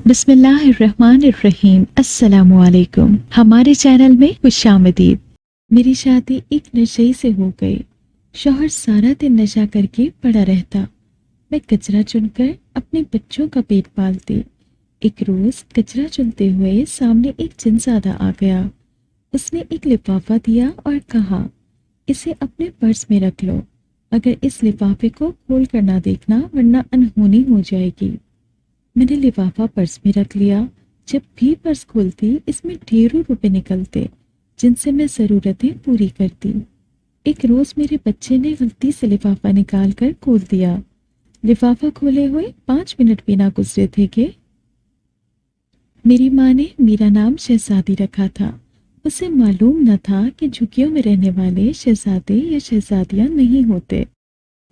بسم اللہ الرحمن الرحیم۔ السلام علیکم۔ ہمارے چینل میں خوش آمدید۔ میری شادی ایک نشے سے ہو گئی۔ شوہر سارا دن نشہ کر کے پڑا رہتا، میں کچرا چن کر اپنے بچوں کا پیٹ پالتی۔ ایک روز کچرا چنتے ہوئے سامنے ایک جنزادہ آ گیا۔ اس نے ایک لفافہ دیا اور کہا، اسے اپنے پرس میں رکھ لو، مگر اس لفافے کو کھول کر نہ دیکھنا ورنہ انہونی ہو جائے گی۔ میں نے لفافہ پرس میں رکھ لیا۔ جب بھی پرس کھولتی اس میں ڈھیروں روپے نکلتے جن سے میں ضرورتیں پوری کرتی۔ ایک روز میرے بچے نے غلطی سے لفافہ نکال کر کھول دیا۔ لفافہ کھولے ہوئے 5 منٹ بھی نہ گزرے تھے کہ میری ماں نے میرا نام شہزادی رکھا تھا۔ اسے معلوم نہ تھا کہ جھگیوں میں رہنے والے شہزادے یا شہزادیاں نہیں ہوتے۔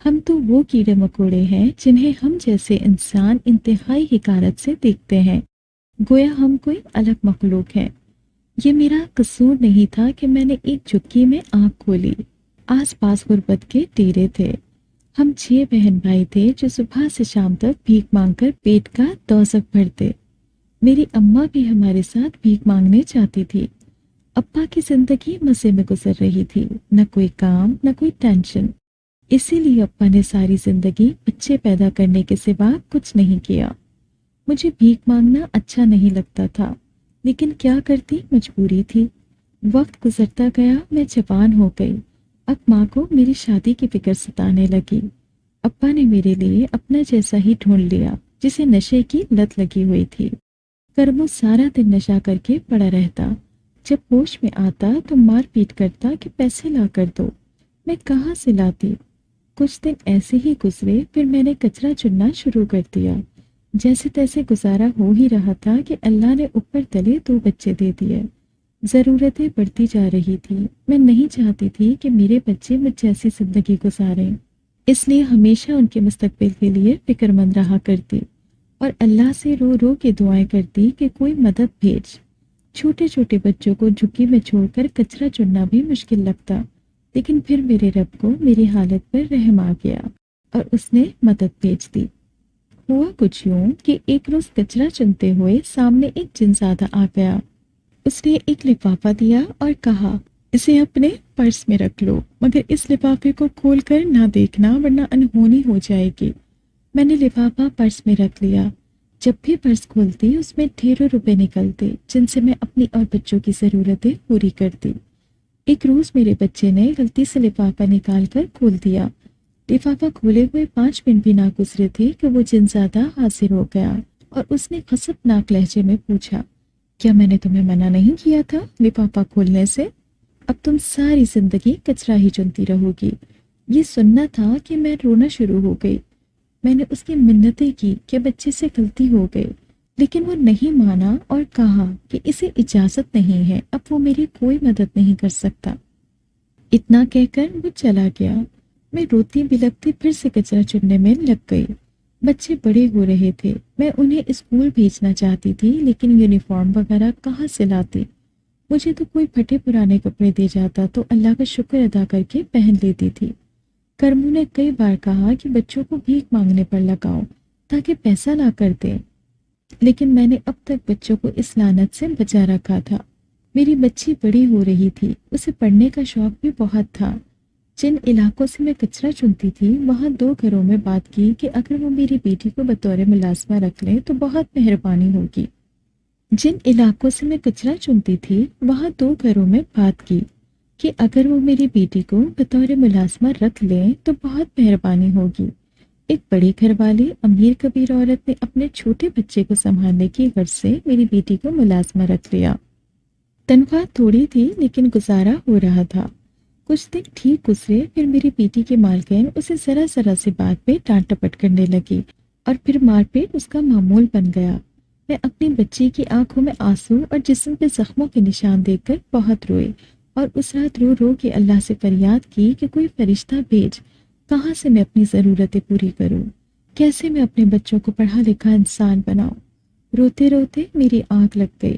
ہم تو وہ کیڑے مکوڑے ہیں جنہیں ہم جیسے انسان انتہائی حقارت سے دیکھتے ہیں، گویا ہم کوئی الگ مخلوق ہیں۔ یہ میرا قصور نہیں تھا کہ میں نے ایک جھگی میں آنکھ کھولی۔ آس پاس غربت کے ڈیرے تھے۔ ہم 6 بہن بھائی تھے جو صبح سے شام تک بھیک مانگ کر پیٹ کا دوزخ بھرتے۔ میری اماں بھی ہمارے ساتھ بھیک مانگنے جاتی تھی۔ ابا کی زندگی مزے میں گزر رہی تھی، نہ کوئی کام نہ کوئی ٹینشن۔ اسی لیے ابا نے ساری زندگی بچے پیدا کرنے کے سوا کچھ نہیں کیا۔ مجھے بھیک مانگنا اچھا نہیں لگتا تھا، لیکن کیا کرتی، مجبوری تھی۔ وقت گزرتا گیا، میں جوان ہو گئی۔ اب ماں کو میری شادی کی فکر ستانے لگی۔ ابا نے میرے لیے اپنا جیسا ہی ڈھونڈ لیا جسے نشے کی لت لگی ہوئی تھی۔ کرمو سارا دن نشہ کر کے پڑا رہتا۔ جب ہوش میں آتا تو مار پیٹ کرتا کہ پیسے لا کر دو۔ میں کہاں سے لاتی؟ کچھ دن ایسے ہی گزرے، پھر میں نے کچرا چننا شروع کر دیا۔ جیسے تیسے گزارا ہو ہی رہا تھا کہ اللہ نے اوپر تلے 2 بچے دے دیے۔ ضرورتیں بڑھتی جا رہی تھی۔ میں نہیں چاہتی تھی کہ میرے بچے مجھ جیسی زندگی گزاریں، اس لیے ہمیشہ ان کے مستقبل کے لیے فکر مند رہا کرتی اور اللہ سے رو رو کے دعائیں کرتی کہ کوئی مدد بھیج۔ چھوٹے چھوٹے بچوں کو جھگی میں چھوڑ کر کچرا چننا بھی مشکل لگتا، لیکن پھر میرے رب کو میری حالت پر رحم آ گیا اور اس نے مدد بھیج دی۔ ہوا کچھ یوں کہ ایک روز کچرا چنتے ہوئے سامنے ایک جنزادہ آ گیا۔ اس نے ایک لفافہ دیا اور کہا، اسے اپنے پرس میں رکھ لو، مگر اس لفافے کو کھول کر نہ دیکھنا ورنہ انہونی ہو جائے گی۔ میں نے لفافہ پرس میں رکھ لیا۔ جب بھی پرس کھولتی اس میں ڈھیروں روپے نکلتے جن سے میں اپنی اور بچوں کی ضرورتیں پوری کرتی۔ ایک روز میرے بچے نے غلطی سے لفافہ نکال کر کھول دیا۔ لفافہ کھولے ہوئے 5 منٹ بھی نہ گزرے تھے کہ وہ جنزادہ حاضر ہو گیا اور اس نے خسفناک لہجے میں پوچھا، کیا میں نے تمہیں منع نہیں کیا تھا لفافہ کھولنے سے؟ اب تم ساری زندگی کچرا ہی چنتی رہو گی۔ یہ سننا تھا کہ میں رونا شروع ہو گئی۔ میں نے اس کی منتیں کی کہ بچے سے غلطی ہو گئی، لیکن وہ نہیں مانا اور کہا کہ اسے اجازت نہیں ہے، اب وہ میری کوئی مدد نہیں کر سکتا۔ اتنا کہہ کر وہ چلا گیا۔ میں روتی بلکتی پھر سے کچرا چننے میں لگ گئی۔ بچے بڑے ہو رہے تھے، میں انہیں اسکول بھیجنا چاہتی تھی، لیکن یونیفارم وغیرہ کہاں سے لاتی؟ مجھے تو کوئی پھٹے پرانے کپڑے دے جاتا تو اللہ کا شکر ادا کر کے پہن لیتی تھی۔ کرمو نے کئی بار کہا کہ بچوں کو بھیک مانگنے پر لگاؤ تاکہ پیسہ لا کر دیں، لیکن میں نے اب تک بچوں کو اس لعنت سے بچا رکھا تھا۔ میری بچی بڑی ہو رہی تھی، اسے پڑھنے کا شوق بھی بہت تھا۔ جن علاقوں سے میں کچرا چنتی تھی وہاں 2 گھروں میں بات کی کہ اگر وہ میری بیٹی کو بطور ملازمہ رکھ لیں تو بہت مہربانی ہوگی۔ جن علاقوں سے میں کچرا چنتی تھی وہاں 2 گھروں میں بات کی کہ اگر وہ میری بیٹی کو بطور ملازمہ رکھ لیں تو بہت مہربانی ہوگی۔ ایک بڑی گھر والی امیر کبیر عورت نے اپنے چھوٹے بچے کو سنبھالنے کی غرض سے میری بیٹی کو ملازمہ رکھ لیا۔ تنخواہ تھوڑی تھی لیکن گزارا ہو رہا تھا۔ کچھ دن ٹھیک گزرے، پھر میری بیٹی کے مالکین اسے ذرا ذرا سی بات پہ ڈانٹ ٹپٹ کرنے لگی اور پھر مار پیٹ اس کا معمول بن گیا۔ میں اپنی بچی کی آنکھوں میں آنسو اور جسم پہ زخموں کے نشان دیکھ کر بہت روئی اور اس رات رو رو کے اللہ سے فریاد کی کہ کوئی فرشتہ بھیج، کہاں سے میں اپنی ضرورتیں پوری کروں، کیسے میں اپنے بچوں کو پڑھا لکھا انسان بناؤں۔ روتے روتے میری آنکھ لگ گئی۔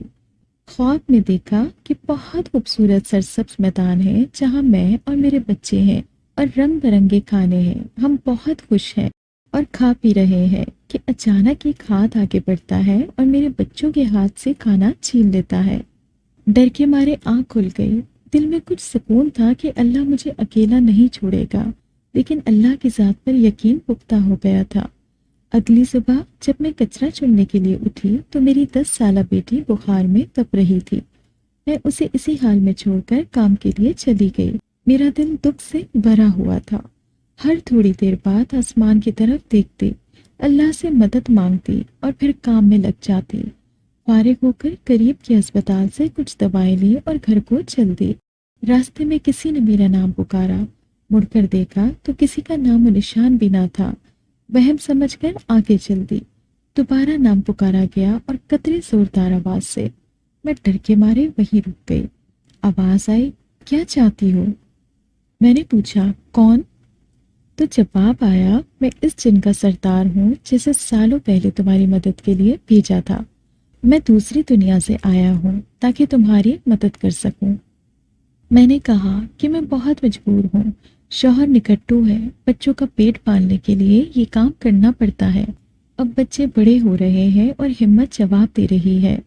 خواب میں دیکھا کہ بہت خوبصورت سرسبز میدان ہے جہاں میں اور میرے بچے ہیں اور رنگ برنگے کھانے ہیں، ہم بہت خوش ہیں اور کھا پی رہے ہیں کہ اچانک ایک ہاتھ آگے بڑھتا ہے اور میرے بچوں کے ہاتھ سے کھانا چھین لیتا ہے۔ ڈر کے مارے آنکھ کھل گئی۔ دل میں کچھ سکون تھا کہ اللہ مجھے اکیلا نہیں چھوڑے گا، لیکن اللہ کی ذات پر یقین پختہ ہو گیا تھا۔ اگلی صبح جب میں کچرا چننے کے لیے اٹھی تو میری 10 سالہ بیٹی بخار میں تپ رہی تھی۔ میں اسے اسی حال میں چھوڑ کر کام کے لیے چلی گئی۔ میرا دل دکھ سے بھرا ہوا تھا۔ ہر تھوڑی دیر بعد آسمان کی طرف دیکھتی، اللہ سے مدد مانگتی اور پھر کام میں لگ جاتی۔ فارغ ہو کر قریب کے ہسپتال سے کچھ دوائیں لی اور گھر کو چل دی۔ راستے میں کسی نے میرا نام پکارا۔ مڑ کر دیکھا تو کسی کا نام و نشان بھی نہ تھا۔ وہم سمجھ کر آگے چل دی۔ دوبارہ نام پکارا گیا اور قطرے زوردار آواز سے۔ میں ڈر کے مارے وہیں رک گئی۔ آواز آئی، کیا چاہتی ہو؟ میں نے پوچھا، کون؟ تو جواب آیا، میں اس جن کا سردار ہوں جسے سالوں پہلے تمہاری مدد کے لیے بھیجا تھا۔ میں دوسری دنیا سے آیا ہوں تاکہ تمہاری مدد کر سکوں۔ میں نے کہا کہ میں بہت مجبور ہوں، شوہر نکٹو ہے، بچوں کا پیٹ پالنے کے لیے یہ کام کرنا پڑتا ہے۔ اب بچے بڑے ہو رہے ہیں اور ہمت جواب دے رہی ہے۔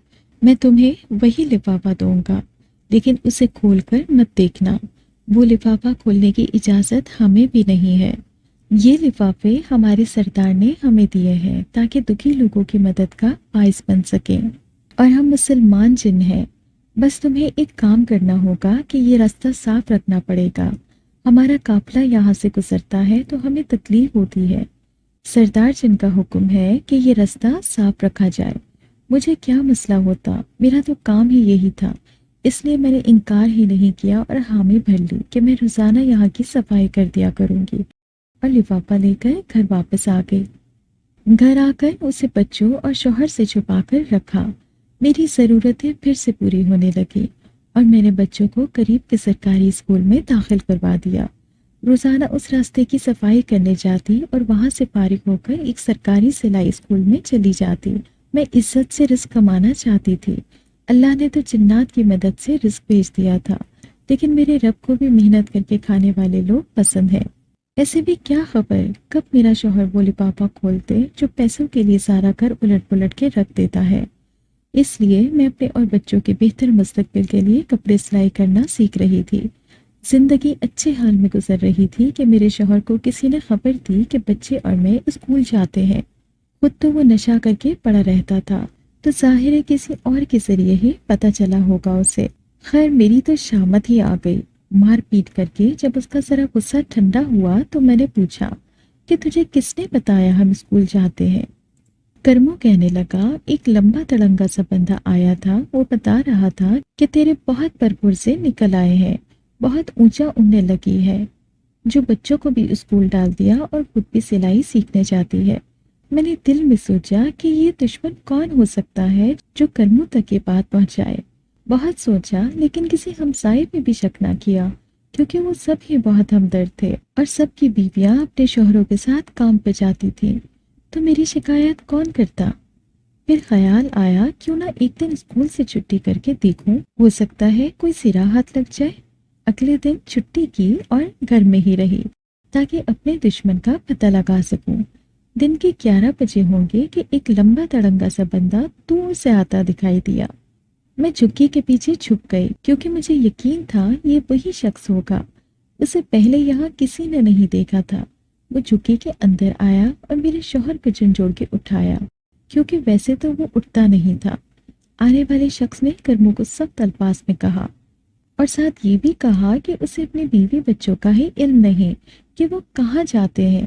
میں تمہیں وہی لفافہ دوں گا، لیکن اسے کھول کر مت دیکھنا۔ وہ لفافہ کھولنے کی اجازت ہمیں بھی نہیں ہے۔ یہ لفافے ہمارے سردار نے ہمیں دیے ہیں تاکہ دکھی لوگوں کی مدد کا باعث بن سکیں، اور ہم مسلمان جن ہیں۔ بس تمہیں ایک کام کرنا ہوگا کہ یہ راستہ صاف رکھنا پڑے گا۔ ہمارا قافلہ یہاں سے گزرتا ہے تو ہمیں تکلیف ہوتی ہے۔ سردار جن کا حکم ہے کہ یہ راستہ صاف رکھا جائے۔ مجھے کیا مسئلہ ہوتا، میرا تو کام ہی یہی تھا، اس لیے میں نے انکار ہی نہیں کیا اور حامی بھر لی کہ میں روزانہ یہاں کی صفائی کر دیا کروں گی، اور لفافہ لے کر گھر واپس آ گئی۔ گھر آ کر اسے بچوں اور شوہر سے چھپا کر رکھا۔ میری ضرورتیں پھر سے پوری ہونے لگی اور میں نے بچوں کو قریب کے سرکاری اسکول میں داخل کروا دیا۔ روزانہ اس راستے کی صفائی کرنے جاتی اور وہاں سے فارغ ہو کر ایک سرکاری سلائی اسکول میں چلی جاتی۔ میں عزت سے رزق کمانا چاہتی تھی۔ اللہ نے تو جنات کی مدد سے رزق بھیج دیا تھا، لیکن میرے رب کو بھی محنت کر کے کھانے والے لوگ پسند ہیں۔ ایسے بھی کیا خبر کب میرا شوہر وہ لفافہ کھولتے جو پیسوں کے لیے سارا گھر الٹ پلٹ کے رکھ دیتا ہے۔ اس لیے میں اپنے اور بچوں کے بہتر مستقبل کے لیے کپڑے سلائی کرنا سیکھ رہی تھی۔ زندگی اچھے حال میں گزر رہی تھی کہ میرے شوہر کو کسی نے خبر دی کہ بچے اور میں اسکول جاتے ہیں۔ خود تو وہ نشہ کر کے پڑا رہتا تھا، تو ظاہر ہے کسی اور کے ذریعے ہی پتہ چلا ہوگا اسے۔ خیر میری تو شامت ہی آ گئی۔ مار پیٹ کر کے جب اس کا ذرا غصہ ٹھنڈا ہوا تو میں نے پوچھا کہ تجھے کس نے بتایا ہم اسکول جاتے ہیں؟ کرمو کہنے لگا، ایک لمبا تڑنگا سا بندہ آیا تھا، وہ بتا رہا تھا کہ تیرے بہت پرپر سے نکل آئے ہیں، بہت اونچا اڑنے لگی ہے، جو بچوں کو بھی اسکول ڈال دیا اور خود بھی سلائی سیکھنے جاتی ہے۔ میں نے دل میں سوچا کہ یہ دشمن کون ہو سکتا ہے جو کرمو تک یہ بات پہنچائے۔ بہت سوچا لیکن کسی ہمسائے پہ بھی شک نہ کیا، کیونکہ وہ سب ہی بہت ہمدرد تھے اور سب کی بیویاں اپنے شوہروں کے ساتھ کام پہ جاتی تھیں، تو میری شکایت کون کرتا؟ پھر خیال آیا کیوں نہ ایک دن اسکول سے چھٹی کر کے دیکھوں، ہو سکتا ہے کوئی سرا ہاتھ لگ جائے۔ اگلے دن چھٹی کی اور گھر میں ہی رہی تاکہ اپنے دشمن کا پتہ لگا سکوں۔ دن کے 11 بجے ہوں گے کہ ایک لمبا تڑنگا سا بندہ دور سے آتا دکھائی دیا۔ میں جھگی کے پیچھے چھپ گئی کیونکہ مجھے یقین تھا یہ وہی شخص ہوگا۔ اسے پہلے یہاں کسی نے نہیں دیکھا تھا۔ وہ جھگی کے اندر آیا اور میرے شوہر کو جھنجھوڑ کے اٹھایا، کیونکہ ویسے تو وہ اٹھتا نہیں تھا۔ آنے والے شخص نے کرمو کو سخت الفاظ میں کہا، اور ساتھ یہ بھی کہا کہ اسے اپنے بیوی بچوں کا ہی علم نہیں کہ وہ کہاں جاتے ہیں۔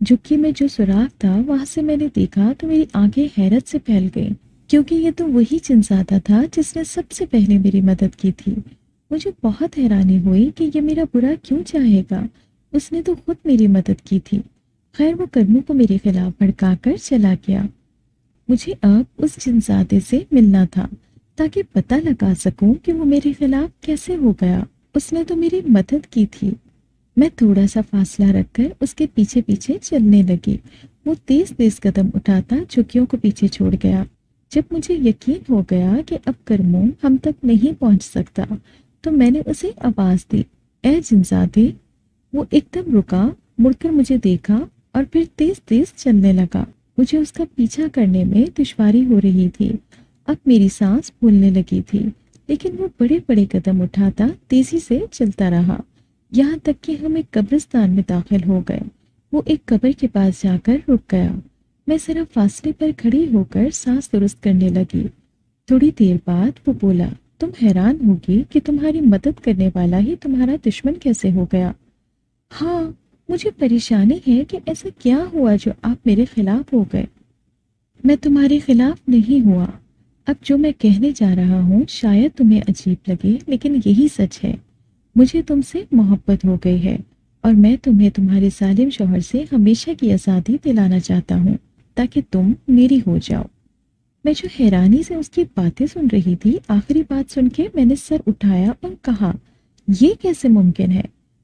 جھکی میں جو سوراخ تھا وہاں سے میں نے دیکھا تو میری آنکھیں حیرت سے پھیل گئیں، کیونکہ یہ تو وہی جنزادہ تھا جس نے سب سے پہلے میری مدد کی تھی۔ مجھے بہت حیرانی ہوئی کہ یہ میرا برا کیوں چاہے گا، اس نے تو خود میری مدد کی تھی۔ خیر وہ کرمو کو میرے خلاف بھڑکا کر چلا گیا۔ مجھے اب اس جنزادے سے ملنا تھا تاکہ پتہ لگا سکوں کہ وہ میرے خلاف کیسے ہو گیا۔ اس نے تو میری مدد کی تھی۔ میں تھوڑا سا فاصلہ رکھ کر اس کے پیچھے پیچھے چلنے لگی۔ وہ تیز تیز قدم اٹھاتا جھکیوں کو پیچھے چھوڑ گیا۔ جب مجھے یقین ہو گیا کہ اب کرمو ہم تک نہیں پہنچ سکتا تو میں نے اسے آواز دی، اے جنزادے۔ وہ ایک دم رکا، مڑ کر مجھے دیکھا اور پھر تیز تیز چلنے لگا۔ مجھے اس کا پیچھا کرنے میں دشواری ہو رہی تھی۔ اب میری سانس پھولنے لگی تھی، لیکن وہ بڑے بڑے قدم اٹھاتا تیزی سے چلتا رہا، یہاں تک کہ ہم ایک قبرستان میں داخل ہو گئے۔ وہ ایک قبر کے پاس جا کر رک گیا۔ میں ذرا فاصلے پر کھڑی ہو کر سانس درست کرنے لگی۔ تھوڑی دیر بعد وہ بولا، تم حیران ہوگی کہ تمہاری مدد کرنے والا ہی تمہارا دشمن کیسے ہو گیا۔ ہاں، مجھے پریشانی ہے کہ ایسا کیا ہوا جو آپ میرے خلاف ہو گئے۔ میں تمہارے خلاف نہیں ہوا۔ اب جو میں کہنے جا رہا ہوں شاید تمہیں عجیب لگے، لیکن یہی سچ ہے۔ مجھے تم سے محبت ہو گئی ہے، اور میں تمہیں تمہارے ظالم شوہر سے ہمیشہ کی آزادی دلانا چاہتا ہوں تاکہ تم میری ہو جاؤ۔ میں جو حیرانی سے اس کی باتیں سن رہی تھی، آخری بات سن کے میں نے سر اٹھایا اور کہا، یہ کیسے ممکن ہے؟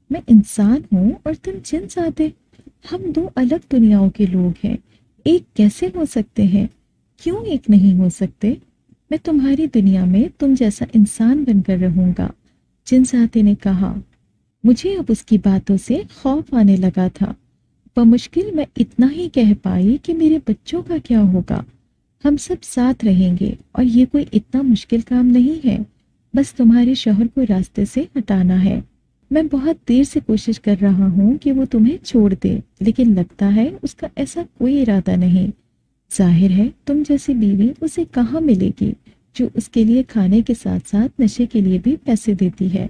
میں انسان ہوں اور تم جن ذاتے۔ ہم دو الگ دنیاؤں کے لوگ ہیں، ایک کیسے ہو سکتے ہیں؟ کیوں ایک نہیں ہو سکتے؟ میں تمہاری دنیا میں تم جیسا انسان بن کر رہوں گا، جن ذاتے نے کہا۔ مجھے اب اس کی باتوں سے خوف آنے لگا تھا۔ بمشکل میں اتنا ہی کہہ پائی کہ میرے بچوں کا کیا ہوگا؟ ہم سب ساتھ رہیں گے، اور یہ کوئی اتنا مشکل کام نہیں ہے، بس تمہارے شوہر کو راستے سے ہٹانا ہے۔ میں بہت دیر سے کوشش کر رہا ہوں کہ وہ تمہیں چھوڑ دے، لیکن لگتا ہے اس کا ایسا کوئی ارادہ نہیں۔ ظاہر ہے تم جیسی بیوی اسے کہاں ملے گی جو اس کے لیے کھانے کے ساتھ ساتھ نشے کے لیے بھی پیسے دیتی ہے۔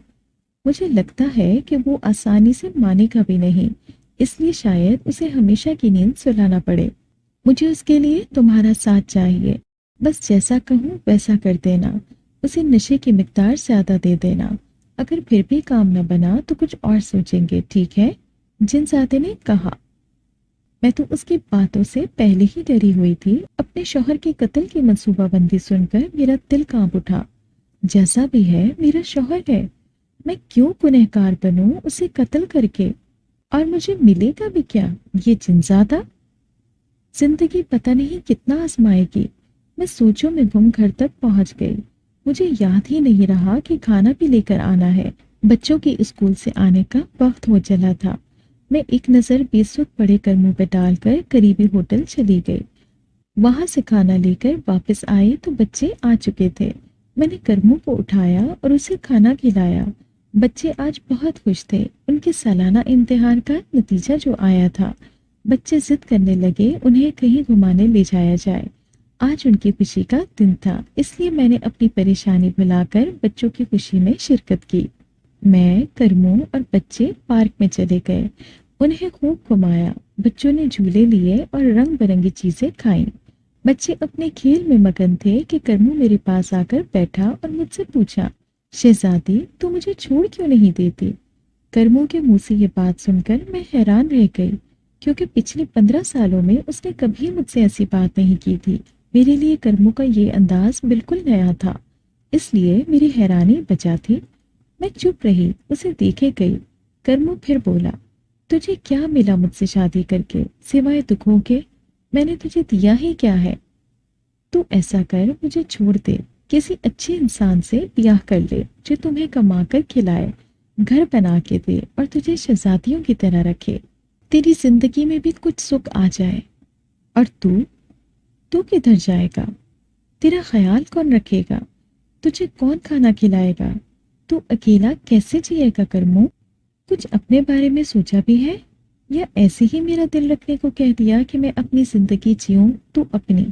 مجھے لگتا ہے کہ وہ آسانی سے مانے گا بھی نہیں، اس لیے شاید اسے ہمیشہ کی نیند سلانا پڑے۔ مجھے اس کے لیے تمہارا ساتھ چاہیے، بس جیسا کہوں ویسا کر دینا، اسے نشے کی مقدار زیادہ دے دینا۔ اگر پھر بھی کام نہ بنا تو کچھ اور سوچیں گے، ٹھیک ہے؟ جن زادے نے کہا۔ میں تو اس کی باتوں سے پہلے ہی ڈری ہوئی تھی۔ اپنے شوہر کے قتل کی منصوبہ بندی سن کر میرا دل کانپ اٹھا۔ جیسا بھی ہے میرا شوہر ہے، میں کیوں گنہگار بنوں اسے قتل کر کے؟ اور مجھے ملے گا بھی کیا؟ یہ جنزادہ زندگی پتہ نہیں کتنا آزمائے گی۔ میں سوچوں میں گم گھر تک پہنچ گئی۔ مجھے یاد ہی نہیں رہا کہ کھانا بھی لے کر آنا ہے۔ بچوں کی اسکول سے آنے کا وقت ہو چلا تھا۔ میں ایک نظر بے سود پڑے کرموں پہ ڈال کر قریبی ہوٹل چلی گئی۔ وہاں سے کھانا لے کر واپس آئی تو بچے آ چکے تھے۔ میں نے کرموں کو اٹھایا اور اسے کھانا کھلایا۔ بچے آج بہت خوش تھے۔ ان کے سالانہ امتحان کا نتیجہ جو آیا تھا، بچے ضد کرنے لگے انہیں کہیں گھمانے لے جایا جائے۔ آج ان کی خوشی کا دن تھا، اس لیے میں نے اپنی پریشانی بھلا کر بچوں کی خوشی میں شرکت کی۔ میں، کرموں اور بچے پارک میں چلے گئے۔ انہیں خوب گھمایا۔ بچوں نے جھولے لیے اور رنگ برنگی چیزیں کھائیں۔ بچے اپنے کھیل میں مگن تھے کہ کرموں میرے پاس آ کر بیٹھا اور مجھ سے پوچھا، شہزادی تو مجھے چھوڑ کیوں نہیں دیتی؟ کرموں کے منہ سے یہ بات سن کر میں حیران رہ گئی، کیونکہ پچھلے 15 سالوں میں اس نے کبھی مجھ سے ایسی بات نہیں کی تھی۔ میرے لیے کرموں کا یہ انداز بالکل نیا تھا، اس لیے میری حیرانی بچا تھی۔ میں چپ رہی، اسے دیکھے گئی۔ کرموں پھر بولا، تجھے کیا ملا مجھ سے شادی کر کے سوائے دکھوں کے؟ میں نے تجھے دیا ہی کیا ہے؟ تو ایسا کر، مجھے چھوڑ دے، کسی اچھے انسان سے بیاہ کر لے جو تمہیں کما کر کھلائے، گھر بنا کے دے اور تجھے شہزادیوں کی طرح رکھے۔ تیری زندگی میں بھی کچھ سکھ آ جائے۔ اور تو کدھر جائے گا؟ تیرا خیال کون رکھے گا؟ تجھے کون کھانا کھلائے گا؟ تو اکیلا کیسے جیے گا کرموں؟ کچھ اپنے بارے میں سوچا بھی ہے، یا ایسے ہی میرا دل رکھنے کو کہہ دیا کہ میں اپنی زندگی جیوں تو اپنی؟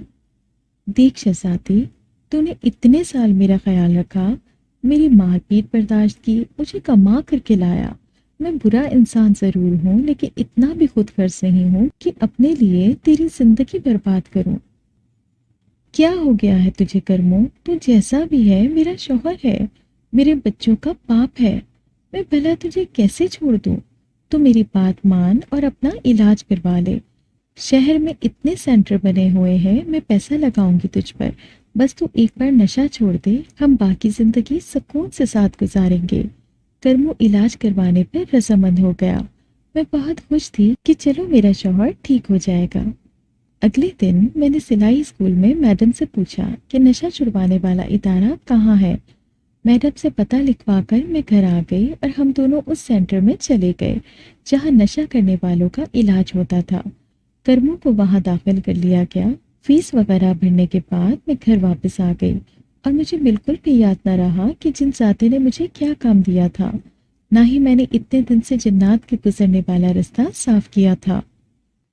دیکھ شہزادی، تو نے اتنے سال میرا خیال رکھا، میری مار پیٹ برداشت کی، مجھے کما کر کھلایا۔ میں برا انسان ضرور ہوں، لیکن اتنا بھی خود غرض نہیں ہوں کہ اپنے لیے تیری زندگی برباد کروں۔ کیا ہو گیا ہے تجھے کرموں؟ تو جیسا بھی ہے میرا شوہر ہے، میرے بچوں کا باپ ہے، میں بھلا تجھے کیسے چھوڑ دوں؟ تو میری بات مان اور اپنا علاج کروا لے۔ شہر میں اتنے سینٹر بنے ہوئے ہیں، میں پیسہ لگاؤں گی تجھ پر، بس تو ایک بار نشہ چھوڑ دے، ہم باقی زندگی سکون سے ساتھ گزاریں گے۔ کرموں علاج کروانے پر رضامند ہو گیا۔ میں بہت خوش تھی کہ چلو میرا شوہر ٹھیک ہو جائے گا۔ اگلے دن میں نے سلائی اسکول میں میڈم سے پوچھا کہ نشہ چھڑوانے والا ادارہ کہاں ہے۔ میڈم سے پتہ لکھوا کر میں گھر آ گئی اور ہم دونوں اس سینٹر میں چلے گئے جہاں نشہ کرنے والوں کا علاج ہوتا تھا۔ کرموں کو وہاں داخل کر لیا گیا۔ فیس وغیرہ بھرنے کے بعد میں گھر واپس آ گئی اور مجھے بالکل بھی یاد نہ رہا کہ جن ذاتی نے مجھے کیا کام دیا تھا، نہ ہی میں نے اتنے دن سے جنات کے گزرنے والا رستہ صاف کیا تھا۔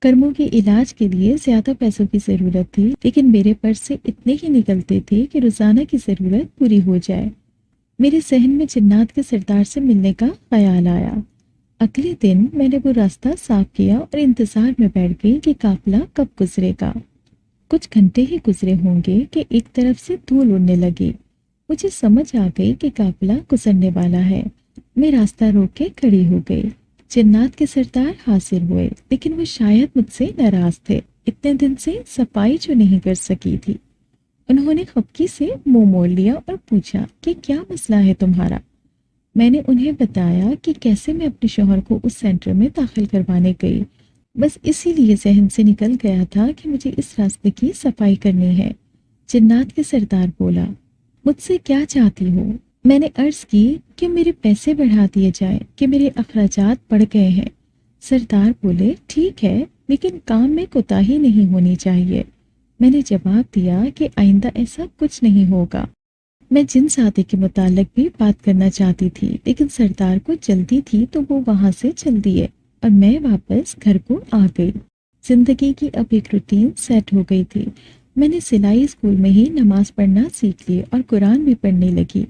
کرموں کے علاج کے لیے زیادہ پیسوں کی ضرورت تھی، لیکن میرے پرس سے اتنے ہی نکلتے تھے کہ روزانہ کی ضرورت پوری ہو جائے۔ میرے ذہن میں جنات کے سردار سے ملنے کا خیال آیا۔ اگلے دن میں نے وہ راستہ صاف کیا اور انتظار میں بیٹھ گئی کہ قافلہ کب گزرے گا۔ کچھ گھنٹے ہی گزرے ہوں گے کہ ایک طرف سے دھول اڑنے لگی۔ مجھے سمجھ آ گئی کہ قافلہ گزرنے والا ہے۔ میں راستہ روک کے کھڑی ہو گئی۔ جنات کے سردار حاضر ہوئے، لیکن وہ شاید مجھ سے ناراض تھے، اتنے دن سے صفائی جو نہیں کر سکی تھی۔ انہوں نے خفگی سے منہ موڑ لیا اور پوچھا کہ کیا مسئلہ ہے تمہارا؟ میں نے انہیں بتایا کہ کیسے میں اپنے شوہر کو اس سینٹر میں داخل کروانے گئی۔ بس اسی لیے ذہن سے نکل گیا تھا کہ مجھے اس راستے کی صفائی کرنی ہے۔ جنات کے سردار بولا، مجھ سے کیا چاہتی ہو؟ میں نے عرض کی کہ میرے پیسے بڑھا دیے جائیں کہ میرے اخراجات بڑھ گئے ہیں۔ سردار بولے، ٹھیک ہے، لیکن کام میں کوتاہی نہیں ہونی چاہیے۔ میں نے جواب دیا کہ آئندہ ایسا کچھ نہیں ہوگا۔ میں جن ساتھی کے متعلق بھی بات کرنا چاہتی تھی، لیکن سردار کو جلدی تھی تو وہ وہاں سے چل دیے اور میں واپس گھر کو آ گئی۔ زندگی کی اب ایک روٹین سیٹ ہو گئی تھی۔ میں نے سلائی اسکول میں ہی نماز پڑھنا سیکھ لی اور قرآن بھی پڑھنے لگی۔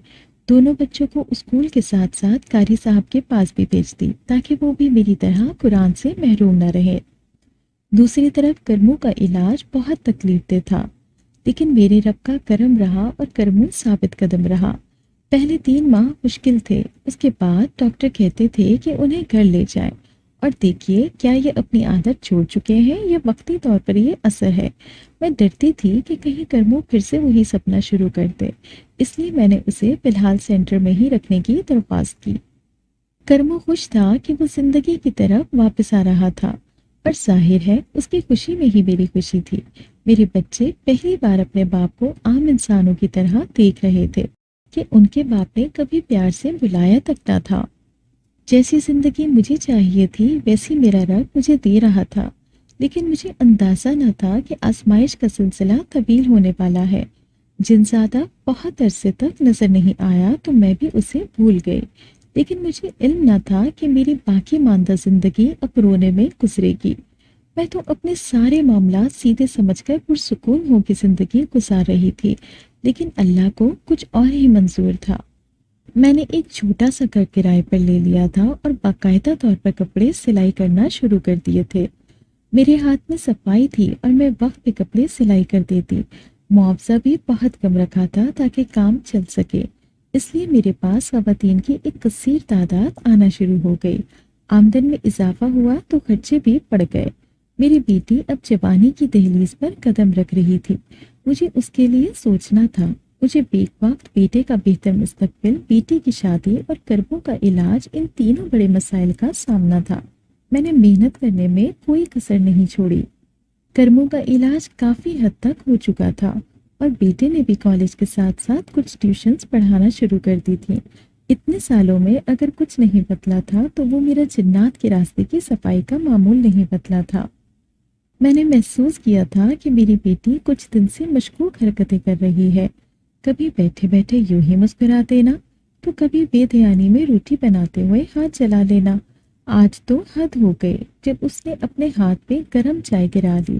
دونوں بچوں کو اسکول کے ساتھ ساتھ قاری صاحب کے پاس بھی بھیج دی تاکہ وہ بھی میری طرح قرآن سے محروم نہ رہے۔ دوسری طرف کرموں کا علاج بہت تکلیف دہ تھا، لیکن میرے رب کا کرم رہا اور کرموں ثابت قدم رہا۔ پہلے 3 ماہ مشکل تھے، اس کے بعد ڈاکٹر کہتے تھے کہ انہیں گھر لے جائیں اور دیکھیے کیا یہ اپنی عادت چھوڑ چکے ہیں یا وقتی طور پر یہ اثر ہے۔ میں ڈرتی تھی کہ کہیں کرموں پھر سے وہی سپنا شروع کر دے، اس لیے میں نے اسے فی الحال سینٹر میں ہی رکھنے کی درخواست کی۔ کرموں خوش تھا کہ وہ زندگی کی طرف واپس آ رہا تھا، اور ظاہر ہے اس کی خوشی میں ہی میری خوشی تھی۔ میرے بچے پہلی بار اپنے باپ کو عام انسانوں کی طرح دیکھ رہے تھے کہ ان کے باپ نے کبھی پیار سے بلایا تک نہ تھا۔ جیسی زندگی مجھے چاہیے تھی ویسی میرا رب مجھے دے رہا تھا، لیکن مجھے اندازہ نہ تھا کہ آزمائش کا سلسلہ طویل ہونے والا ہے۔ جن زیادہ بہت عرصے تک نظر نہیں آیا تو میں بھی اسے بھول گئی، لیکن مجھے علم نہ تھا کہ میری باقی ماندہ زندگی اب رونے میں گزرے گی۔ میں تو اپنے سارے معاملات سیدھے سمجھ کر پرسکون ہو کے زندگی گزار رہی تھی، لیکن اللہ کو کچھ اور ہی منظور تھا۔ میں نے ایک چھوٹا سا گھر کرائے پر لے لیا تھا اور باقاعدہ طور پر کپڑے سلائی کرنا شروع کر دیے تھے۔ میرے ہاتھ میں صفائی تھی اور میں وقت پہ کپڑے سلائی کر دیتی۔ معاوضہ بھی بہت کم رکھا تھا تاکہ کام چل سکے، اس لیے میرے پاس خواتین کی ایک کثیر تعداد آنا شروع ہو گئی۔ آمدن میں اضافہ ہوا تو خرچے بھی بڑھ گئے۔ میری بیٹی اب جوانی کی دہلیز پر قدم رکھ رہی تھی، مجھے اس کے لیے سوچنا تھا۔ مجھے بیک وقت بیٹے کا بہتر مستقبل، بیٹی کی شادی اور کربوں کا علاج، ان تینوں بڑے مسائل کا سامنا تھا۔ میں نے محنت کرنے میں کوئی کسر نہیں چھوڑی۔ کرموں کا علاج کافی حد تک ہو چکا تھا اور بیٹے نے بھی کالج کے ساتھ ساتھ کچھ ٹیوشنز پڑھانا شروع کر دی تھی۔ اتنے سالوں میں اگر کچھ نہیں بدلا تھا تو وہ میرا جنات کے راستے کی صفائی کا معمول نہیں بدلا تھا۔ میں نے محسوس کیا تھا کہ میری بیٹی کچھ دن سے مشکوک حرکتیں کر رہی ہے، کبھی بیٹھے بیٹھے یوں ہی مسکرا دینا تو کبھی بے دھیانی میں روٹی بناتے ہوئے ہاتھ جلا لینا۔ آج تو حد ہو گئی جب اس نے اپنے ہاتھ پہ گرم چائے گرا لی۔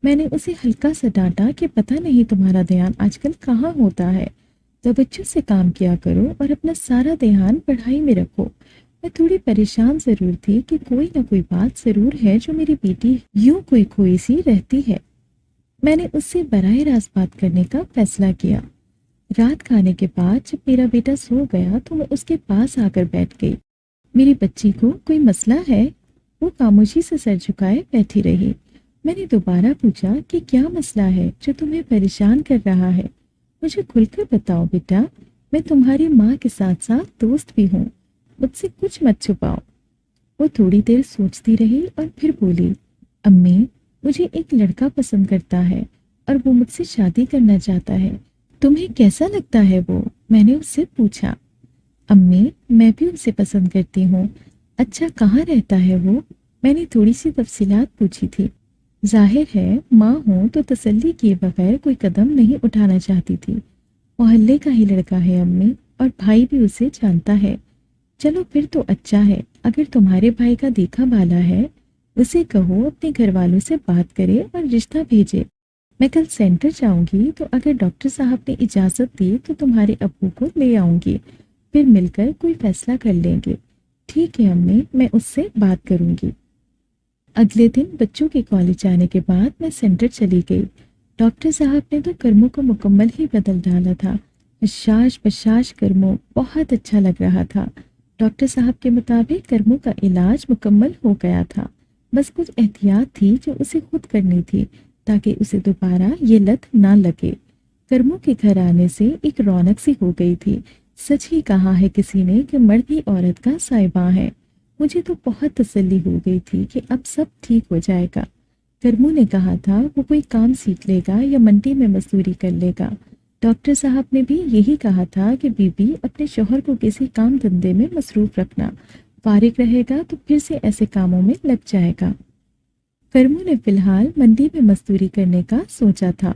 میں نے اسے ہلکا سا ڈانٹا کہ پتہ نہیں تمہارا دھیان آج کل کہاں ہوتا ہے، توجہ سے کام کیا کرو اور اپنا سارا دھیان پڑھائی میں رکھو۔ میں تھوڑی پریشان ضرور تھی کہ کوئی نہ کوئی بات ضرور ہے جو میری بیٹی یوں کوئی کھوئی سی رہتی ہے۔ میں نے اس سے براہ راست بات کرنے کا فیصلہ کیا۔ رات کھانے کے بعد جب میرا بیٹا سو گیا تو میں اس کے پاس آ کر بیٹھ گئی۔ میری بچی کو کوئی مسئلہ ہے؟ وہ خاموشی سے سر جھکائے بیٹھی رہی۔ میں نے دوبارہ پوچھا کہ کیا مسئلہ ہے جو تمہیں پریشان کر رہا ہے؟ مجھے کھل کر بتاؤ بیٹا، میں تمہاری ماں کے ساتھ ساتھ دوست بھی ہوں، مجھ سے کچھ مت چھپاؤ۔ وہ تھوڑی دیر سوچتی رہی اور پھر بولی، امی، مجھے ایک لڑکا پسند کرتا ہے اور وہ مجھ سے شادی کرنا چاہتا ہے۔ تمہیں کیسا لگتا ہے وہ؟ میں نے اس سے پوچھا۔ امی، میں بھی اسے پسند کرتی ہوں۔ اچھا، کہاں رہتا ہے وہ؟ میں نے تھوڑی سی تفصیلات پوچھی تھی۔ ظاہر ہے ماں ہوں تو تسلی کیے بغیر کوئی قدم نہیں اٹھانا چاہتی تھی۔ محلے کا ہی لڑکا ہے امی، اور بھائی بھی اسے جانتا ہے۔ چلو پھر تو اچھا ہے۔ اگر تمہارے بھائی کا دیکھا بالا ہے، اسے کہو اپنے گھر والوں سے بات کرے اور رشتہ بھیجے۔ میں کل سینٹر جاؤں گی تو اگر ڈاکٹر صاحب نے اجازت دی تو تمہارے ابو کو لے آؤں گی، پھر مل کر کوئی فیصلہ کر لیں گے۔ ٹھیک ہے امی، میں اس سے بات کروں گی۔ اگلے دن بچوں کے کالج جانے کے بعد میں سینٹر چلی گئی۔ ڈاکٹر صاحب نے تو کرموں کو مکمل ہی بدل ڈالا تھا۔ حشاش بشاش کرموں بہت اچھا لگ رہا تھا۔ ڈاکٹر صاحب کے مطابق کرموں کا علاج مکمل ہو گیا تھا، بس کچھ احتیاط تھی جو اسے خود کرنی تھی تاکہ اسے دوبارہ یہ لت نہ لگے۔ کرموں کے گھر آنے سے ایک رونق سی ہو گئی تھی۔ سچ ہی کہا ہے کسی نے کہ مرد ہی عورت کا صاحباں ہے۔ مجھے تو بہت تسلی ہو گئی تھی کہ اب سب ٹھیک ہو جائے گا۔ کرموں نے کہا تھا وہ کوئی کام سیکھ لے گا یا منڈی میں مزدوری کر لے گا۔ ڈاکٹر صاحب نے بھی یہی کہا تھا کہ بی بی اپنے شوہر کو کسی کام دھندے میں مصروف رکھنا، فارغ رہے گا تو پھر سے ایسے کاموں میں لگ جائے گا۔ کرموں نے فی الحال منڈی میں مزدوری کرنے کا سوچا تھا۔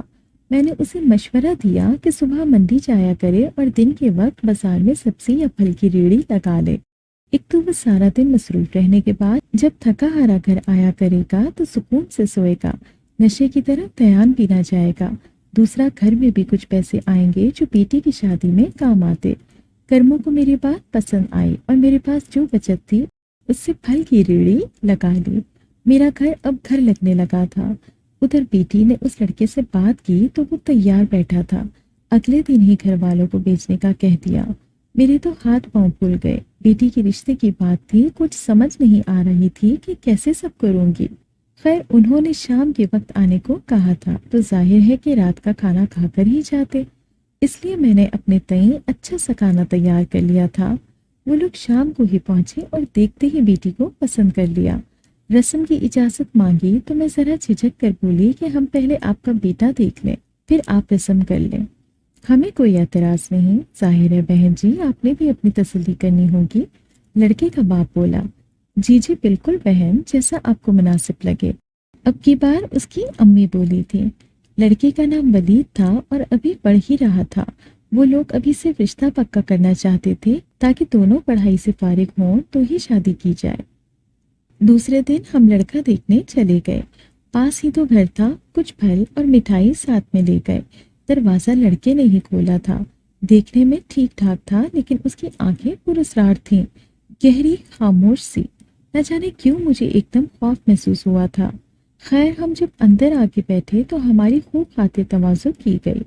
میں نے اسے مشورہ دیا کہ صبح منڈی جایا کرے اور دن کے وقت بازار میں سبزی یا پھل کی ریڑھی لگا لے۔ ایک تو وہ سارا دن مصروف رہنے کے بعد جب تھکا ہارا گھر آیا کرے گا تو سکون سے سوئے گا، نشے کی طرف دھیان بھی نہ جائے گا۔ دوسرا، گھر میں بھی کچھ پیسے آئیں گے جو بیٹی کی شادی میں کام آتے۔ کرموں کو میری بات پسند آئی اور میرے پاس جو بچت تھی اس سے پھل کی ریڑھی لگا لی۔ میرا گھر اب گھر لگنے لگا تھا۔ ادھر بیٹی نے اس لڑکے سے بات کی تو وہ تیار بیٹھا تھا۔ اگلے دن ہی گھر والوں کو بیچنے کا کہہ دیا۔ میرے تو ہاتھ پاؤں پھول گئے۔ بیٹی کی رشتے کی بات تھی، کچھ سمجھ نہیں آ رہی تھی کہ کیسے سب کروں گی۔ خیر، انہوں نے شام کے وقت آنے کو کہا تھا تو ظاہر ہے کہ رات کا کھانا کھا کر ہی جاتے، اس لیے میں نے اپنے تئیں اچھا سا کھانا تیار کر لیا تھا۔ وہ لوگ شام کو ہی پہنچے اور دیکھتے ہی بیٹی کو پسند کر لیا۔ رسم کی اجازت مانگی تو میں ذرا جھجک کر بولی کہ ہم پہلے آپ کا بیٹا دیکھ لیں، پھر آپ رسم کر لیں۔ ہمیں کوئی اعتراض نہیں، ظاہر ہے بہن جی آپ نے بھی اپنی تسلی کرنی ہوگی، لڑکے کا باپ بولا۔ جی جی بالکل بہن، جیسا آپ کو مناسب لگے۔ اب کی بار اس کی امی بولی تھی۔ لڑکے کا نام ولید تھا اور ابھی پڑھ ہی رہا تھا۔ وہ لوگ ابھی صرف رشتہ پکا کرنا چاہتے تھے تاکہ دونوں پڑھائی سے فارغ ہوں تو ہی شادی کی جائے۔ دوسرے دن ہم لڑکا دیکھنے چلے گئے۔ پاس ہی تو گھر تھا، کچھ پھل اور مٹھائی ساتھ میں لے گئے۔ دروازہ لڑکے نے ہی کھولا تھا۔ دیکھنے میں ٹھیک ٹھاک تھا لیکن اس کی آنکھیں پراسرار تھیں، گہری خاموش سی۔ نہ جانے کیوں مجھے ایک دم خوف محسوس ہوا تھا۔ خیر، ہم جب اندر آ کے بیٹھے تو ہماری خوب خاطر تواضع کی گئی۔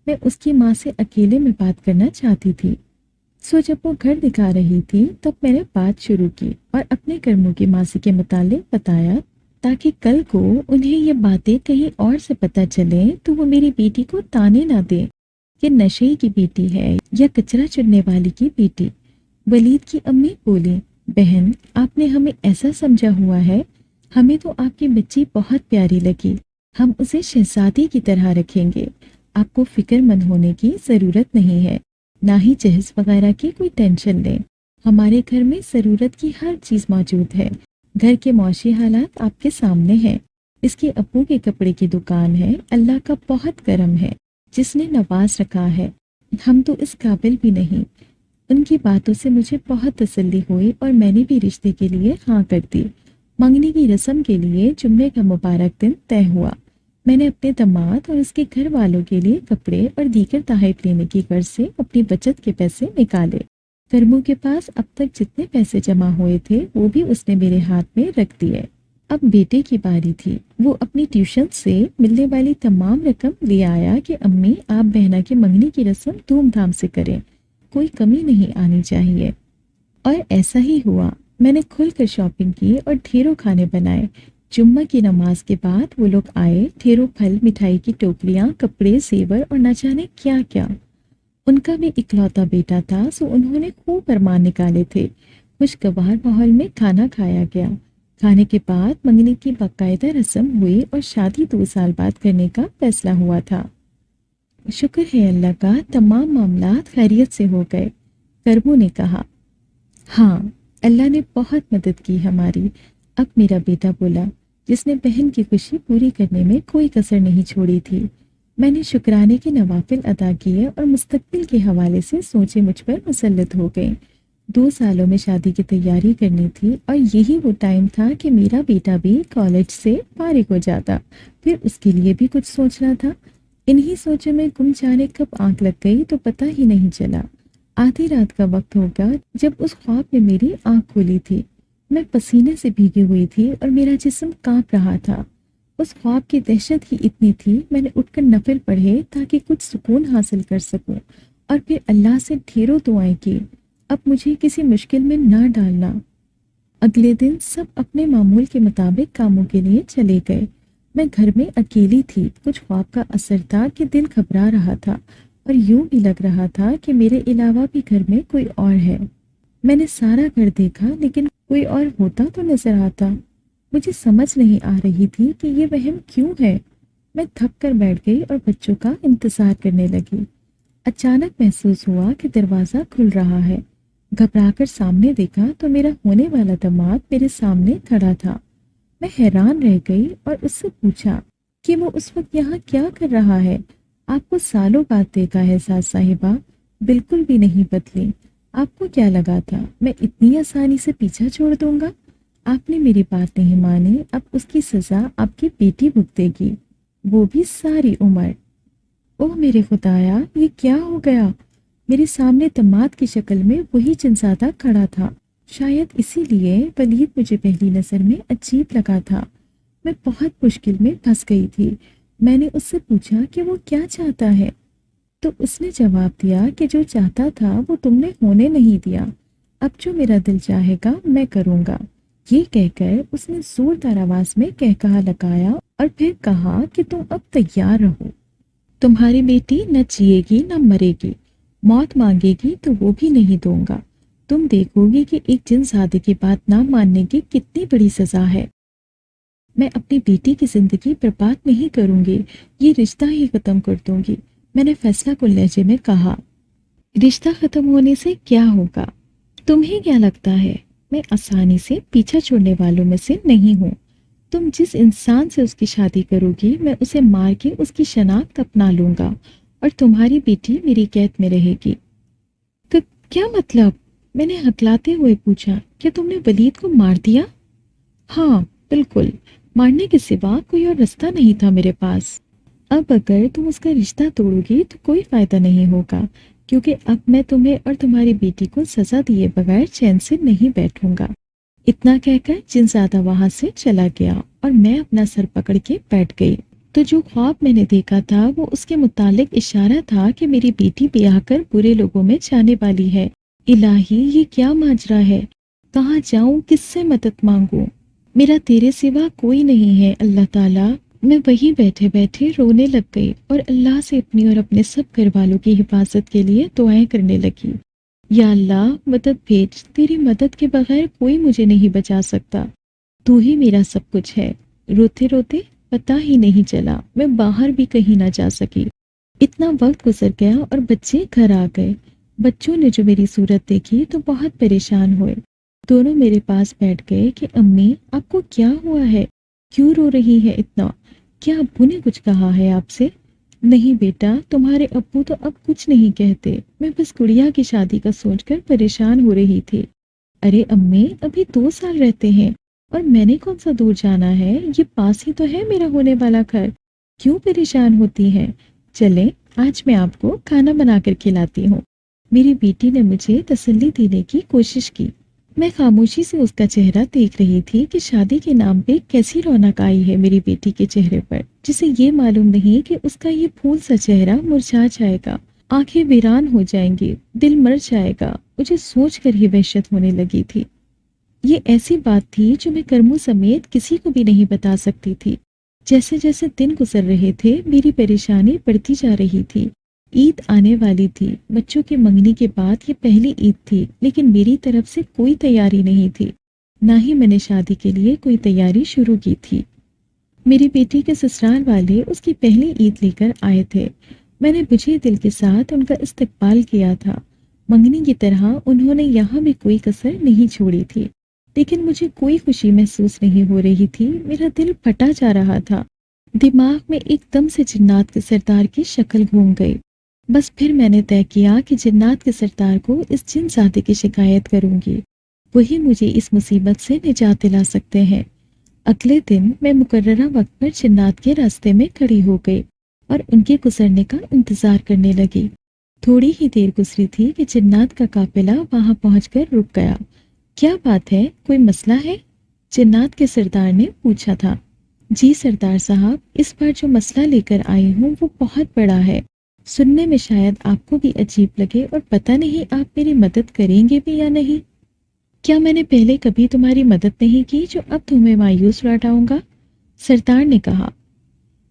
میں اس کی ماں سے اکیلے میں بات کرنا چاہتی تھی۔ جب وہ گھر دکھا رہی تھی تب میں نے بات شروع کی اور اپنے کرموں کی ماسی کے متعلق بتایا تاکہ کل کو انہیں یہ باتیں کہیں اور سے پتہ چلیں تو وہ میری بیٹی کو تانے نہ دیں کہ نشے کی بیٹی ہے یا کچرا چننے والی کی بیٹی۔ ولید کی امی بولی، بہن آپ نے ہمیں ایسا سمجھا ہوا ہے، ہمیں تو آپ کی بچی بہت پیاری لگی، ہم اسے شہزادی کی طرح رکھیں گے، آپ کو فکر مند ہونے کی ضرورت نہیں ہے، نہ ہی جہیز وغیرہ کی کوئی ٹینشن لیں، ہمارے گھر میں ضرورت کی ہر چیز موجود ہے، گھر کے معاشی حالات آپ کے سامنے ہیں، اس کے ابو کے کپڑے کی دکان ہے، اللہ کا بہت کرم ہے جس نے نواز رکھا ہے، ہم تو اس قابل بھی نہیں۔ ان کی باتوں سے مجھے بہت تسلی ہوئی اور میں نے بھی رشتے کے لیے ہاں کر دی۔ منگنی کی رسم کے لیے جمعے کا مبارک دن طے ہوا۔ میں نے اپنے داماد اور اس کے گھر والوں کے لیے کپڑے اور دیگر تحائف لینے کی غرض سے اپنی بچت کے پیسے نکالے۔ کرموں کے پاس اب تک جتنے پیسے جمع ہوئے تھے وہ بھی اس نے میرے ہاتھ میں رکھ دیے۔ اب بیٹے کی باری تھی۔ وہ اپنی ٹیوشن سے ملنے والی تمام رقم لے آیا کہ امی آپ بہنا کی منگنی کی رسم دھوم دھام سے کریں، کوئی کمی نہیں آنی چاہیے۔ اور ایسا ہی ہوا۔ میں نے کھل کر شاپنگ کی اور ڈھیروں کھانے بنائے۔ جمعہ کی نماز کے بعد وہ لوگ آئے، ڈھیروں پھل، مٹھائی کی ٹوکریاں، کپڑے، زیور اور نہ جانے کیا کیا۔ ان کا بھی اکلوتا بیٹا تھا سو انہوں نے خوب ارمان نکالے تھے۔ خوشگوار ماحول میں کھانا کھایا گیا۔ کھانے کے بعد منگنی کی باقاعدہ رسم ہوئی اور شادی 2 سال بعد کرنے کا فیصلہ ہوا تھا۔ شکر ہے اللہ کا، تمام معاملات خیریت سے ہو گئے، کرمو نے کہا۔ ہاں، اللہ نے بہت مدد کی ہماری، اب میرا بیٹا بولا، جس نے بہن کی خوشی پوری کرنے میں کوئی کسر نہیں چھوڑی تھی۔ میں نے شکرانے کے نوافل ادا کیے اور مستقبل کے حوالے سے سوچیں مجھ پر مسلط ہو گئیں۔ 2 سالوں میں شادی کی تیاری کرنی تھی اور یہی وہ ٹائم تھا کہ میرا بیٹا بھی کالج سے فارغ ہو جاتا، پھر اس کے لیے بھی کچھ سوچنا تھا۔ انہی سوچوں میں گم جانے کب آنکھ لگ گئی تو پتہ ہی نہیں چلا۔ آدھی رات کا وقت ہوگا جب اس خواب نے میری آنکھ کھولی تھی۔ میں پسینے سے بھیگی ہوئی تھی اور میرا جسم کانپ رہا تھا۔ اس خواب کی دہشت ہی اتنی تھی، میں نے اٹھ کر نفل پڑھے تاکہ کچھ سکون حاصل کر سکوں، اور پھر اللہ سے ڈھیروں دعائیں کی، اب مجھے کسی مشکل میں نہ ڈالنا۔ اگلے دن سب اپنے معمول کے مطابق کاموں کے لیے چلے گئے۔ میں گھر میں اکیلی تھی۔ کچھ خواب کا اثر تھا کہ دل گھبرا رہا تھا اور یوں بھی لگ رہا تھا کہ میرے علاوہ بھی گھر میں کوئی اور ہے۔ میں نے سارا گھر دیکھا لیکن کوئی اور ہوتا تو نظر آتا۔ مجھے سمجھ نہیں آ رہی تھی کہ یہ وہم کیوں ہے۔ میں تھک کر بیٹھ گئی اور بچوں کا انتظار کرنے لگی۔ اچانک محسوس ہوا کہ دروازہ کھل رہا ہے۔ گھبرا کر سامنے دیکھا تو میرا ہونے والا داماد میرے سامنے کھڑا تھا۔ میں حیران رہ گئی اور اس سے پوچھا کہ وہ اس وقت یہاں کیا کر رہا ہے۔ آپ کو سالوں بعد دیکھا ہے ساس صاحبہ، بالکل بھی نہیں بدلی۔ آپ کو کیا لگا تھا میں اتنی آسانی سے پیچھا چھوڑ دوں گا؟ آپ نے میری بات نہیں مانی، اب اس کی سزا آپ کی بیٹی بھگتے گی، وہ بھی ساری عمر۔ اوہ میرے خدایا، یہ کیا ہو گیا؟ میرے سامنے داماد کی شکل میں وہی چنسادہ کھڑا تھا۔ شاید اسی لیے ولید مجھے پہلی نظر میں عجیب لگا تھا۔ میں بہت مشکل میں پھنس گئی تھی۔ میں نے اس سے پوچھا کہ وہ کیا چاہتا ہے، تو اس نے جواب دیا کہ جو چاہتا تھا وہ تم نے ہونے نہیں دیا، اب جو میرا دل چاہے گا میں کروں گا۔ یہ کہہ کر اس نے زوردار آواز میں کہا لگایا اور پھر کہا کہ تم اب تیار رہو، تمہاری بیٹی نہ جیے گی نہ مرے گی، موت مانگے گی تو وہ بھی نہیں دوں گا۔ تم دیکھو گی کہ ایک جن زادے کی بات نہ ماننے کی کتنی بڑی سزا ہے۔ میں اپنی بیٹی کی زندگی برباد نہیں کروں گی، یہ رشتہ ہی ختم کر دوں گی، میں نے فیصلہ کن لہجے میں کہا۔ رشتہ ختم ہونے سے کیا ہوگا؟ تمہیں کیا لگتا ہے میں آسانی سے پیچھا چھوڑنے والوں میں سے نہیں ہوں؟ تم جس انسان سے اس کی شادی کرو گی میں اسے مار کے اس کی شناخت اپنا لوں گا اور تمہاری بیٹی میری قید میں رہے گی۔ تو کیا مطلب؟ میں نے ہکلاتے ہوئے پوچھا، کیا تم نے ولید کو مار دیا؟ ہاں بالکل، مارنے کے سوا کوئی اور رستہ نہیں تھا میرے پاس۔ اب اگر تم اس کا رشتہ توڑو گی تو کوئی فائدہ نہیں ہوگا، کیونکہ اب میں تمہیں اور تمہاری بیٹی کو سزا دیے بغیر چین سے نہیں بیٹھوں گا۔ اتنا کہہ کر جنزادہ وہاں سے چلا گیا اور میں اپنا سر پکڑ کے بیٹھ گئی۔ تو جو خواب میں نے دیکھا تھا وہ اس کے متعلق اشارہ تھا کہ میری بیٹی بیاہ کر برے لوگوں میں جانے والی ہے۔ الہی، یہ کیا ماجرا ہے؟ کہاں جاؤں، کس سے مدد مانگوں؟ میرا تیرے سوا کوئی نہیں ہے اللہ تعالیٰ۔ میں وہیں بیٹھے بیٹھے رونے لگ گئی اور اللہ سے اپنی اور اپنے سب گھر والوں کی حفاظت کے لیے دعائیں کرنے لگی۔ یا اللہ مدد بھیج، تیری مدد کے بغیر کوئی مجھے نہیں بچا سکتا، تو ہی میرا سب کچھ ہے۔ روتے روتے پتہ ہی نہیں چلا، میں باہر بھی کہیں نہ جا سکی۔ اتنا وقت گزر گیا اور بچے گھر آ گئے۔ بچوں نے جو میری صورت دیکھی تو بہت پریشان ہوئے۔ دونوں میرے پاس بیٹھ گئے کہ امی آپ کو کیا ہوا ہے، کیوں رو رہی ہے اتنا؟ کیا ابو نے کچھ کہا ہے آپ سے؟ نہیں بیٹا، تمہارے ابو تو اب کچھ نہیں کہتے، میں بس گڑیا کی شادی کا سوچ کر پریشان ہو رہی تھی۔ ارے امی، ابھی 2 سال رہتے ہیں اور میں نے کون سا دور جانا ہے، یہ پاس ہی تو ہے میرا ہونے والا گھر، کیوں پریشان ہوتی ہیں؟ چلیں آج میں آپ کو کھانا بنا کر کھلاتی ہوں۔ میری بیٹی نے مجھے تسلی دینے کی کوشش کی۔ میں خاموشی سے اس کا چہرہ دیکھ رہی تھی کہ شادی کے نام پہ کیسی رونق آئی ہے میری بیٹی کے چہرے پر، جسے یہ معلوم نہیں کہ اس کا یہ پھول سا چہرہ مرجھا جائے گا، آنکھیں ویران ہو جائیں گی، دل مر جائے گا۔ مجھے سوچ کر ہی وحشت ہونے لگی تھی۔ یہ ایسی بات تھی جو میں کرمو سمیت کسی کو بھی نہیں بتا سکتی تھی۔ جیسے جیسے دن گزر رہے تھے میری پریشانی بڑھتی جا رہی تھی۔ عید آنے والی تھی، بچوں کے منگنی کے بعد یہ پہلی عید تھی، لیکن میری طرف سے کوئی تیاری نہیں تھی، نہ ہی میں نے شادی کے لیے کوئی تیاری شروع کی تھی۔ میری بیٹی کے سسرال والے اس کی پہلی عید لے کر آئے تھے۔ میں نے بجھے دل کے ساتھ ان کا استقبال کیا تھا۔ منگنی کی طرح انہوں نے یہاں بھی کوئی کسر نہیں چھوڑی تھی، لیکن مجھے کوئی خوشی محسوس نہیں ہو رہی تھی۔ میرا دل پھٹا جا رہا تھا۔ دماغ میں ایک دم سے جنات کے سردار کی شکل گھوم گئی۔ بس پھر میں نے طے کیا کہ جنات کے سردار کو اس جن زادے کی شکایت کروں گی، وہی مجھے اس مصیبت سے نجات دلا سکتے ہیں۔ اگلے دن میں مقررہ وقت پر جنات کے راستے میں کھڑی ہو گئی اور ان کے گزرنے کا انتظار کرنے لگی۔ تھوڑی ہی دیر گزری تھی کہ جنات کا قافلہ وہاں پہنچ کر رک گیا۔ کیا بات ہے، کوئی مسئلہ ہے؟ جنات کے سردار نے پوچھا تھا۔ جی سردار صاحب، اس بار جو مسئلہ لے کر آئی ہوں وہ بہت بڑا ہے۔ سننے میں شاید آپ کو بھی عجیب لگے اور پتہ نہیں آپ میری مدد کریں گے بھی یا نہیں۔ کیا میں نے پہلے کبھی تمہاری مدد نہیں کی جو اب تمہیں مایوس لوٹاؤں گا؟ سردار نے کہا۔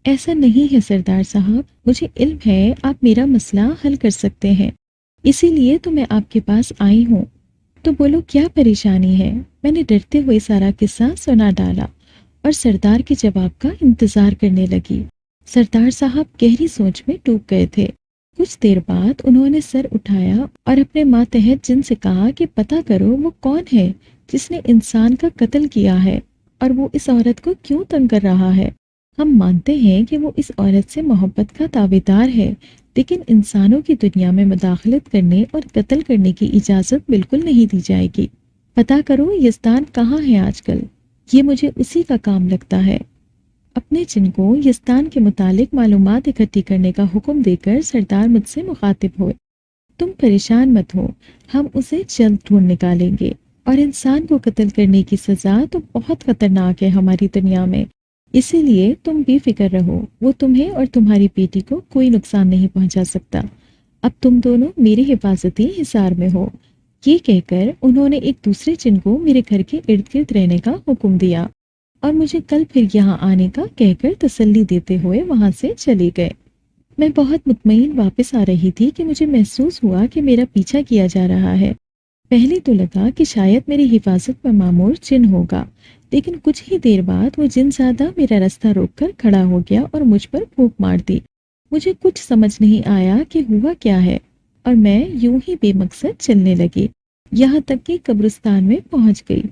ایسا نہیں ہے سردار صاحب، مجھے علم ہے آپ میرا مسئلہ حل کر سکتے ہیں، اسی لیے تو میں آپ کے پاس آئی ہوں۔ تو بولو کیا پریشانی ہے؟ میں نے ڈرتے ہوئے سارا قصہ سنا ڈالا اور سردار کے جواب کا انتظار کرنے لگی۔ سردار صاحب گہری سوچ میں ڈوب گئے تھے۔ کچھ دیر بعد انہوں نے سر اٹھایا اور اپنے ماتحت جن سے کہا کہ پتہ کرو وہ کون ہے جس نے انسان کا قتل کیا ہے اور وہ اس عورت کو کیوں تنگ کر رہا ہے۔ ہم مانتے ہیں کہ وہ اس عورت سے محبت کا دعویدار ہے، لیکن انسانوں کی دنیا میں مداخلت کرنے اور قتل کرنے کی اجازت بالکل نہیں دی جائے گی۔ پتہ کرو یزدان کہاں ہے آج کل، یہ مجھے اسی کا کام لگتا ہے۔ اپنے جن کو یزدان کے متعلق معلومات اکٹھی کرنے کا حکم دے کر سردار مجھ سے مخاطب ہوئے۔ تم پریشان مت ہو، ہم اسے جلد ڈھونڈ نکالیں گے، اور انسان کو قتل کرنے کی سزا تو بہت خطرناک ہے ہماری دنیا میں، اسی لیے تم بے فکر رہو، وہ تمہیں اور تمہاری بیٹی کو کوئی نقصان نہیں پہنچا سکتا۔ اب تم دونوں میرے حفاظتی حصار میں ہو۔ یہ کہہ کر انہوں نے ایک دوسرے جن کو میرے گھر کے ارد گرد رہنے کا حکم دیا اور مجھے کل پھر یہاں آنے کا کہہ کر تسلی دیتے ہوئے وہاں سے چلے گئے۔ میں بہت مطمئن واپس آ رہی تھی کہ مجھے محسوس ہوا کہ میرا پیچھا کیا جا رہا ہے۔ پہلے تو لگا کہ شاید میری حفاظت میں معمور جن ہوگا، لیکن کچھ ہی دیر بعد وہ جن زیادہ میرا راستہ روک کر کھڑا ہو گیا اور مجھ پر پھونک مار دی۔ مجھے کچھ سمجھ نہیں آیا کہ ہوا کیا ہے، اور میں یوں ہی بے مقصد چلنے لگی، یہاں تک کہ قبرستان میں پہنچ گئی۔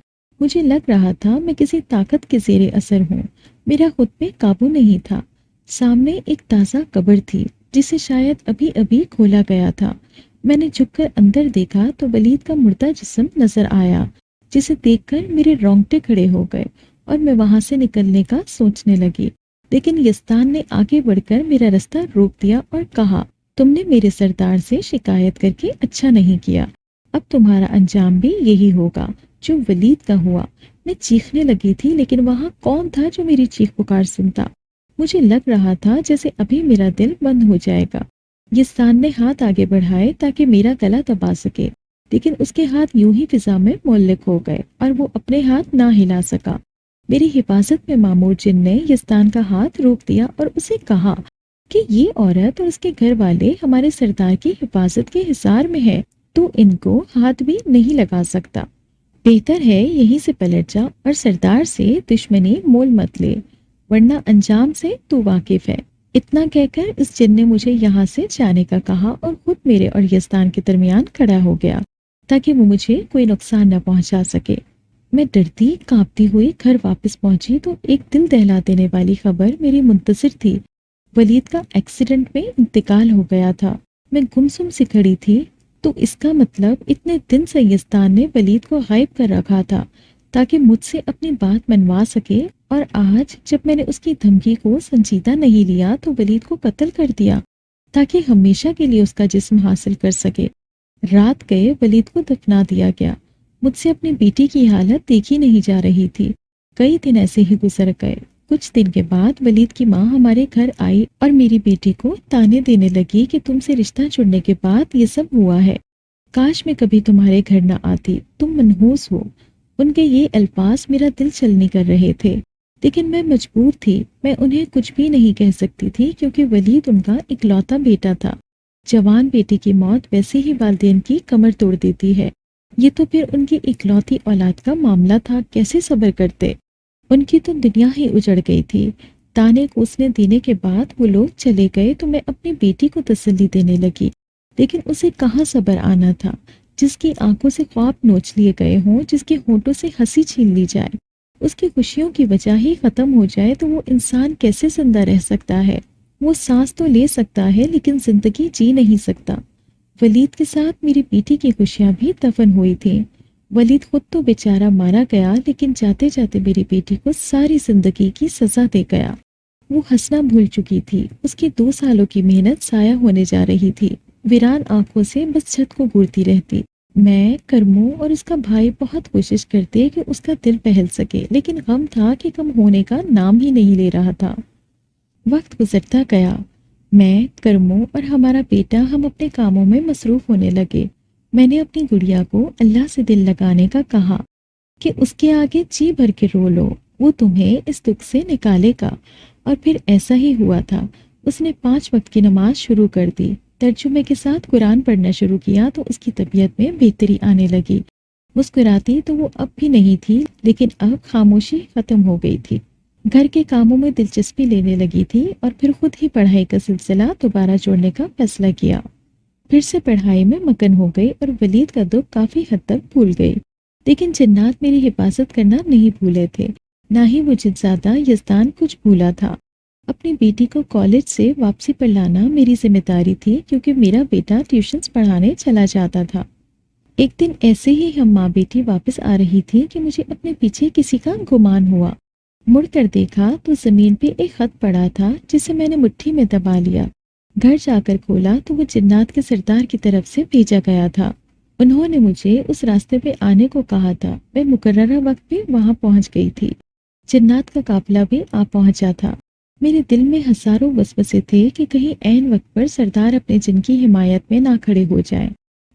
مجھے لگ رہا تھا میں کسی طاقت کے زیر اثر ہوں، میرا خود پہ قابو نہیں تھا۔ سامنے ایک تازہ قبر تھی جسے شاید ابھی ابھی کھولا گیا تھا۔ میں نے جھک کر اندر دیکھا تو ولید کا مردہ جسم نظر آیا، جسے دیکھ کر میرے رونگٹے کھڑے ہو گئے اور میں وہاں سے نکلنے کا سوچنے لگی، لیکن یزدان نے آگے بڑھ کر میرا راستہ روک دیا اور کہا، تم نے میرے سردار سے شکایت کر کے اچھا نہیں کیا، اب تمہارا انجام بھی یہی ہوگا جو ولید کا ہوا۔ میں چیخنے لگی تھی، لیکن وہاں کون تھا جو میری چیخ پکار سنتا؟ مجھے لگ رہا تھا جیسے ابھی میرا دل بند ہو جائے گا۔ یزدان نے ہاتھ آگے بڑھائے تاکہ میرا گلا دبا سکے، لیکن اس کے ہاتھ یوں ہی فضا میں معلق ہو گئے اور وہ اپنے ہاتھ نہ ہلا سکا۔ میری حفاظت میں معمور جن نے یزدان کا ہاتھ روک دیا اور اسے کہا کہ یہ عورت اور اس کے گھر والے ہمارے سردار کی حفاظت کے حصار میں ہے، تو ان کو ہاتھ بھی نہیں لگا سکتا۔ بہتر ہے یہیں سے پلٹ جا اور سردار سے دشمنی مول مت لے، ورنہ انجام سے تو واقف ہے۔ اتنا کہہ کر اس جن نے مجھے یہاں سے جانے کا کہا اور خود میرے اور یزدان کے درمیان کھڑا ہو گیا تاکہ وہ مجھے کوئی نقصان نہ پہنچا سکے۔ میں ڈرتی کانپتی ہوئی گھر واپس پہنچی تو ایک دل دہلا دینے والی خبر میری منتظر تھی۔ ولید کا ایکسیڈنٹ میں انتقال ہو گیا تھا۔ میں گمسم سی کھڑی تھی، تو اس کا مطلب اتنے دن سے یزدان نے ولید کو غائب کر رکھا تھا تاکہ مجھ سے اپنی بات منوا سکے، اور آج جب میں نے اس کی دھمکی کو سنجیدہ نہیں لیا تو ولید کو قتل کر دیا تاکہ ہمیشہ کے لیے اس کا جسم حاصل کر سکے۔ رات گئے ولید کو دفنا دیا گیا۔ مجھ سے اپنی بیٹی کی حالت دیکھی نہیں جا رہی تھی۔ کئی دن ایسے ہی گزر گئے۔ کچھ دن کے بعد ولید کی ماں ہمارے گھر آئی اور میری بیٹی کو تانے دینے لگی کہ تم سے رشتہ جڑنے کے بعد یہ سب ہوا ہے، کاش میں کبھی تمہارے گھر نہ آتی، تم منحوس ہو۔ ان کے یہ الفاظ میرا دل چھلنی کر رہے تھے، لیکن میں مجبور تھی۔ میں انہیں کچھ بھی نہیں کہہ سکتی تھی کیونکہ ولید ان کا اکلوتا بیٹا تھا۔ جوان بیٹی کی موت ویسے ہی والدین کی کمر توڑ دیتی ہے، یہ تو پھر ان کی اکلوتی اولاد کا معاملہ تھا، کیسے صبر کرتے؟ ان کی تو دنیا ہی اجڑ گئی تھی۔ تانے کوسنے دینے کے بعد وہ لوگ چلے گئے تو میں اپنی بیٹی کو تسلی دینے لگی، لیکن اسے کہاں صبر آنا تھا، جس کی آنکھوں سے خواب نوچ لیے گئے ہوں، جس کے ہونٹوں سے ہنسی چھین لی جائے، اس کی خوشیوں کی وجہ ہی ختم ہو جائے تو وہ انسان کیسے زندہ رہ سکتا ہے؟ وہ سانس تو لے سکتا ہے لیکن زندگی جی نہیں سکتا۔ ولید کے ساتھ میری بیٹی کی خوشیاں بھی دفن ہوئی تھیں۔ ولید خود تو بیچارہ مارا گیا، لیکن جاتے جاتے میری بیٹی کو ساری زندگی کی سزا دے گیا۔ وہ ہنسنا بھول چکی تھی، اس کی 2 سالوں کی محنت ضائع ہونے جا رہی تھی۔ ویران آنکھوں سے بس چھت کو گھورتی رہتی۔ میں، کرمو اور اس کا بھائی بہت کوشش کرتے کہ اس کا دل بہل سکے، لیکن غم تھا کہ کم ہونے کا نام ہی نہیں لے رہا تھا۔ وقت گزرتا گیا، میں، کرمو اور ہمارا بیٹا ہم اپنے کاموں میں مصروف ہونے لگے۔ میں نے اپنی گڑیا کو اللہ سے دل لگانے کا کہا کہ اس کے آگے جی بھر کے رو لو، وہ تمہیں اس دکھ سے نکالے گا، اور پھر ایسا ہی ہوا تھا۔ اس نے 5 وقت کی نماز شروع کر دی، ترجمے کے ساتھ قرآن پڑھنا شروع کیا تو اس کی طبیعت میں بہتری آنے لگی۔ مسکراتی تو وہ اب بھی نہیں تھی، لیکن اب خاموشی ختم ہو گئی تھی۔ گھر کے کاموں میں دلچسپی لینے لگی تھی اور پھر خود ہی پڑھائی کا سلسلہ دوبارہ جوڑنے کا فیصلہ کیا۔ پھر سے پڑھائی میں مگن ہو گئی اور ولید کا دکھ کافی حد تک بھول گئی، لیکن جنات میری حفاظت کرنا نہیں بھولے تھے، نہ ہی وہ جنزادہ یزدان کچھ بھولا تھا۔ اپنی بیٹی کو کالج سے واپسی پر لانا میری ذمہ داری تھی، کیونکہ میرا بیٹا ٹیوشنز پڑھانے چلا جاتا تھا۔ ایک دن ایسے ہی ہم ماں بیٹی واپس آ رہی تھی کہ مجھے اپنے پیچھے کسی کا گمان ہوا۔ مڑ کر دیکھا تو زمین پہ ایک خط پڑا تھا، جسے میں نے مٹھی میں دبا لیا۔ گھر جا کر کھولا تو وہ جنات کے سردار کی طرف سے بھیجا گیا تھا۔ انہوں نے مجھے اس راستے پہ آنے کو کہا تھا۔ میں مقررہ وقت پہ وہاں پہنچ گئی تھی۔ جنات کا قافلہ بھی آ پہنچا تھا۔ میرے دل میں ہزاروں وسوسے تھے کہ کہیں عین وقت پر سردار اپنے جن کی حمایت میں نہ کھڑے ہو جائیں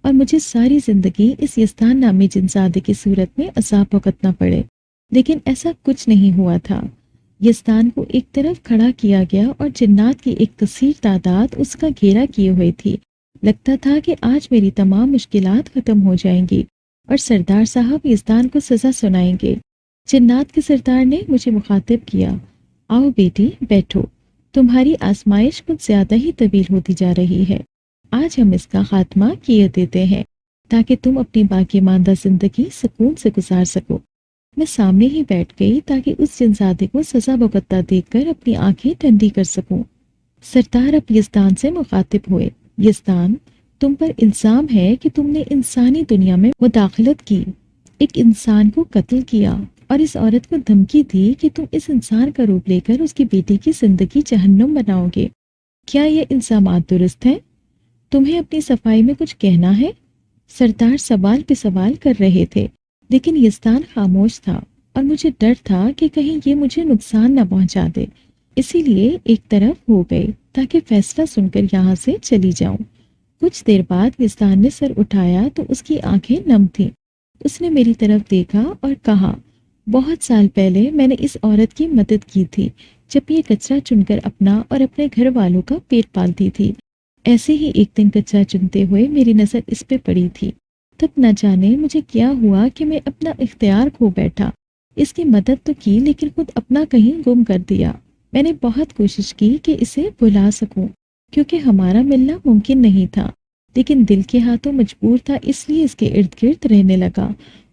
اور مجھے ساری زندگی اس یزدان نامی جنزادے کی صورت میں عذاب بھگتنا پڑے، لیکن ایسا کچھ نہیں ہوا تھا۔ یزدان کو ایک طرف کھڑا کیا گیا اور جنات کی ایک کثیر تعداد اس کا گھیرا کیے ہوئے تھی۔ لگتا تھا کہ آج میری تمام مشکلات ختم ہو جائیں گی اور سردار صاحب یزدان کو سزا سنائیں گے۔ جنات کے سردار نے مجھے مخاطب کیا، آؤ بیٹی بیٹھو، تمہاری آزمائش کچھ زیادہ ہی طویل ہوتی جا رہی ہے۔ آج ہم اس کا خاتمہ کیے دیتے ہیں تاکہ تم اپنی باقی ماندہ زندگی سکون سے گزار سکو۔ میں سامنے ہی بیٹھ گئی تاکہ اس جنزادے کو سزا بھگتتا دیکھ کر اپنی آنکھیں ٹھنڈی کر سکوں۔ سردار اب یزدان سے مخاطب ہوئے، یزدان، تم پر الزام ہے کہ تم نے انسانی دنیا میں مداخلت کی، ایک انسان کو قتل کیا اور اس عورت کو دھمکی دی کہ تم اس انسان کا روپ لے کر اس کی بیٹی کی زندگی جہنم بناؤ گے۔ کیا یہ الزامات درست ہیں؟ تمہیں اپنی صفائی میں کچھ کہنا ہے؟ سردار سوال پہ سوال کر رہے تھے، لیکن یزدان خاموش تھا اور مجھے ڈر تھا کہ کہیں یہ مجھے نقصان نہ پہنچا دے، اسی لیے ایک طرف ہو گئے تاکہ فیصلہ سن کر یہاں سے چلی جاؤں۔ کچھ دیر بعد یزدان نے سر اٹھایا تو اس کی آنکھیں نم تھیں۔ اس نے میری طرف دیکھا اور کہا، بہت سال پہلے میں نے اس عورت کی مدد کی تھی جب یہ کچرا چن کر اپنا اور اپنے گھر والوں کا پیٹ پالتی تھی۔ ایسے ہی ایک دن کچرا چنتے ہوئے میری نظر اس پہ پڑی تھی، تب نہ جانے مجھے کیا ہوا کہ میں اپنا اختیار کھو بیٹھا۔ اس کی مدد تو کی لیکن خود اپنا کہیں گم کر دیا۔ میں نے بہت کوشش کی کہ اسے بھلا سکوں، کیونکہ ہمارا ملنا ممکن نہیں تھا، لیکن دل کے ہاتھوں مجبور تھا، اس لیے اس کے ارد گرد رہنے لگا،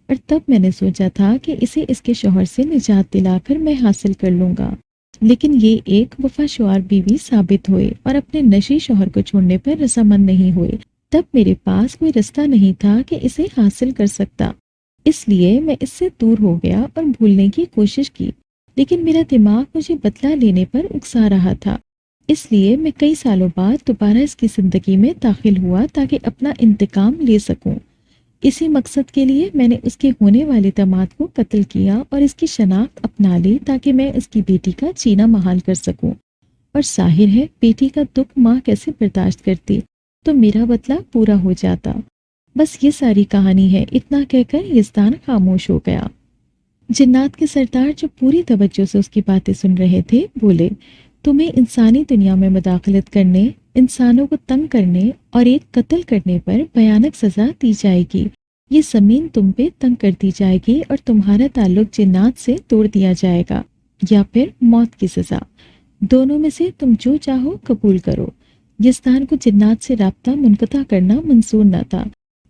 اور تب میں نے سوچا تھا کہ اسے اس کے شوہر سے نجات دلا کر میں حاصل کر لوں گا۔ لیکن یہ ایک وفاشوار بیوی ثابت ہوئے اور اپنے نشی شوہر کو چھوڑنے پر رضامند نہیں ہوئے۔ تب میرے پاس کوئی رستہ نہیں تھا کہ اسے حاصل کر سکتا، اس لیے میں اس سے دور ہو گیا اور بھولنے کی کوشش کی، لیکن میرا دماغ مجھے بدلہ لینے پر اکسا رہا تھا، اس لیے میں کئی سالوں بعد دوبارہ اس کی زندگی میں داخل ہوا تاکہ اپنا انتقام لے سکوں۔ اسی مقصد کے لیے میں نے اس کے ہونے والے داماد کو قتل کیا اور اس کی شناخت اپنا لی تاکہ میں اس کی بیٹی کا جینا محال کر سکوں، اور ظاہر ہے بیٹی کا دکھ ماں کیسے برداشت کرتی، تو میرا بدلہ پورا ہو جاتا۔ بس یہ ساری کہانی ہے، اتنا کہہ کر یزدان خاموش ہو گیا۔ جنات کے سردار جو پوری توجہ سے اس کی باتیں سن رہے تھے بولے، تمہیں انسانی دنیا میں مداخلت کرنے، انسانوں کو تنگ کرنے اور ایک قتل کرنے پر بھیانک سزا دی جائے گی۔ یہ زمین تم پہ تنگ کر دی جائے گی اور تمہارا تعلق جنات سے توڑ دیا جائے گا، یا پھر موت کی سزا۔ دونوں میں سے تم جو چاہو قبول کرو۔ یزدان کو جنات سے رابطہ منقطع کرنا منظور نہ تھا،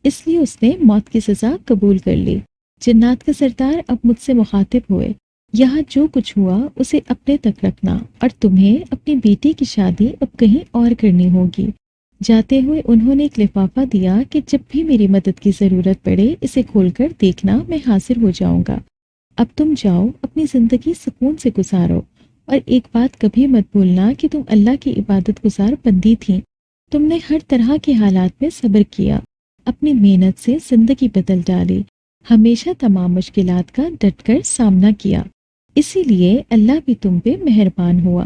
اس لیے اس نے موت کی سزا قبول کر لی۔ جنات کا سردار اب مجھ سے مخاطب ہوئے، یہاں جو کچھ ہوا اسے اپنے تک رکھنا، اور تمہیں اپنی بیٹی کی شادی اب کہیں اور کرنی ہوگی۔ جاتے ہوئے انہوں نے ایک لفافہ دیا کہ جب بھی میری مدد کی ضرورت پڑے اسے کھول کر دیکھنا، میں حاضر ہو جاؤں گا۔ اب تم جاؤ، اپنی زندگی سکون سے گزارو، اور ایک بات کبھی مت بھولنا کہ تم اللہ کی عبادت گزار بندی تھی۔ تم نے ہر طرح کے حالات میں صبر کیا، اپنی محنت سے زندگی بدل ڈالی، ہمیشہ تمام مشکلات کا ڈٹ کر سامنا کیا۔ اسی لیے اللہ بھی تم پہ مہربان ہوا،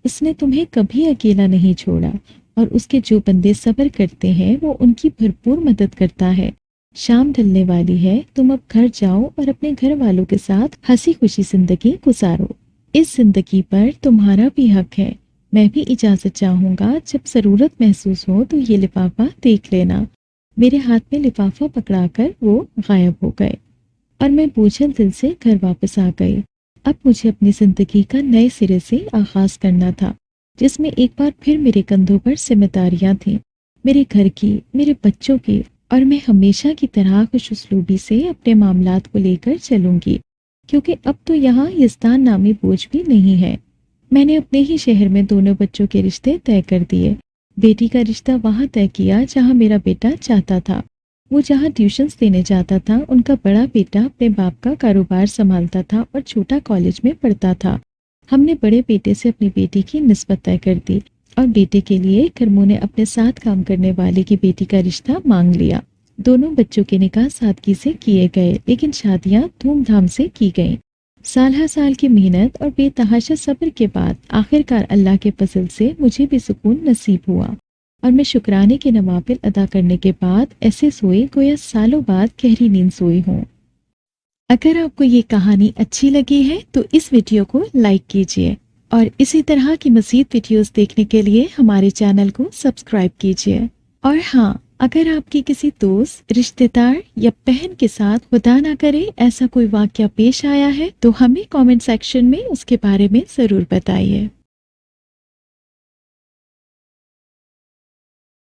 اس نے تمہیں کبھی اکیلا نہیں چھوڑا، اور اس کے جو بندے صبر کرتے ہیں وہ ان کی بھرپور مدد کرتا ہے۔ شام ڈھلنے والی ہے، تم اب گھر جاؤ اور اپنے گھر والوں کے ساتھ ہنسی خوشی زندگی گزارو۔ اس زندگی پر تمہارا بھی حق ہے۔ میں بھی اجازت چاہوں گا، جب ضرورت محسوس ہو تو یہ لفافہ دیکھ لینا۔ میرے ہاتھ میں لفافہ پکڑا کر وہ غائب ہو گئے، اور میں بوجھل دل سے گھر واپس آ گئی۔ اب مجھے اپنی زندگی کا نئے سرے سے آغاز کرنا تھا، جس میں ایک بار پھر میرے کندھوں پر ذمہ داریاں تھیں، میرے گھر کی، میرے بچوں کی، اور میں ہمیشہ کی طرح خوش اسلوبی سے اپنے معاملات کو لے کر چلوں گی، کیونکہ اب تو یہاں یزدان نامی بوجھ بھی نہیں ہے۔ میں نے اپنے ہی شہر میں دونوں بچوں کے رشتے طے کر دیے۔ بیٹی کا رشتہ وہاں طے کیا جہاں میرا بیٹا چاہتا تھا۔ وہ جہاں ٹیوشنز دینے جاتا تھا، ان کا بڑا بیٹا اپنے باپ کا کاروبار سنبھالتا تھا اور چھوٹا کالج میں پڑھتا تھا۔ ہم نے بڑے بیٹے سے اپنی بیٹی کی نسبت طے کر دی، اور بیٹے کے لیے کرمو نے اپنے ساتھ کام کرنے والے کی بیٹی کا رشتہ مانگ لیا۔ دونوں بچوں کے نکاح سادگی سے کیے گئے، لیکن شادیاں دھوم دھام سے کی گئیں۔ سال ہر سال کی محنت اور بے تحاشا صبر کے بعد آخرکار اللہ کے فضل سے مجھے بھی سکون نصیب ہوا، اور میں شکرانے کے نوافل ادا کرنے کے بعد ایسے سوئی گویا سالوں بعد گہری نیند سوئی ہوں۔ اگر آپ کو یہ کہانی اچھی لگی ہے تو اس ویڈیو کو لائک کیجیے، اور اسی طرح کی مزید ویڈیوز دیکھنے کے لیے ہمارے چینل کو سبسکرائب کیجیے۔ اور ہاں، اگر آپ کی کسی دوست، رشتہ دار یا بہن کے ساتھ خدا نہ کرے ایسا کوئی واقعہ پیش آیا ہے تو ہمیں کامنٹ سیکشن میں اس کے بارے میں ضرور بتائیے۔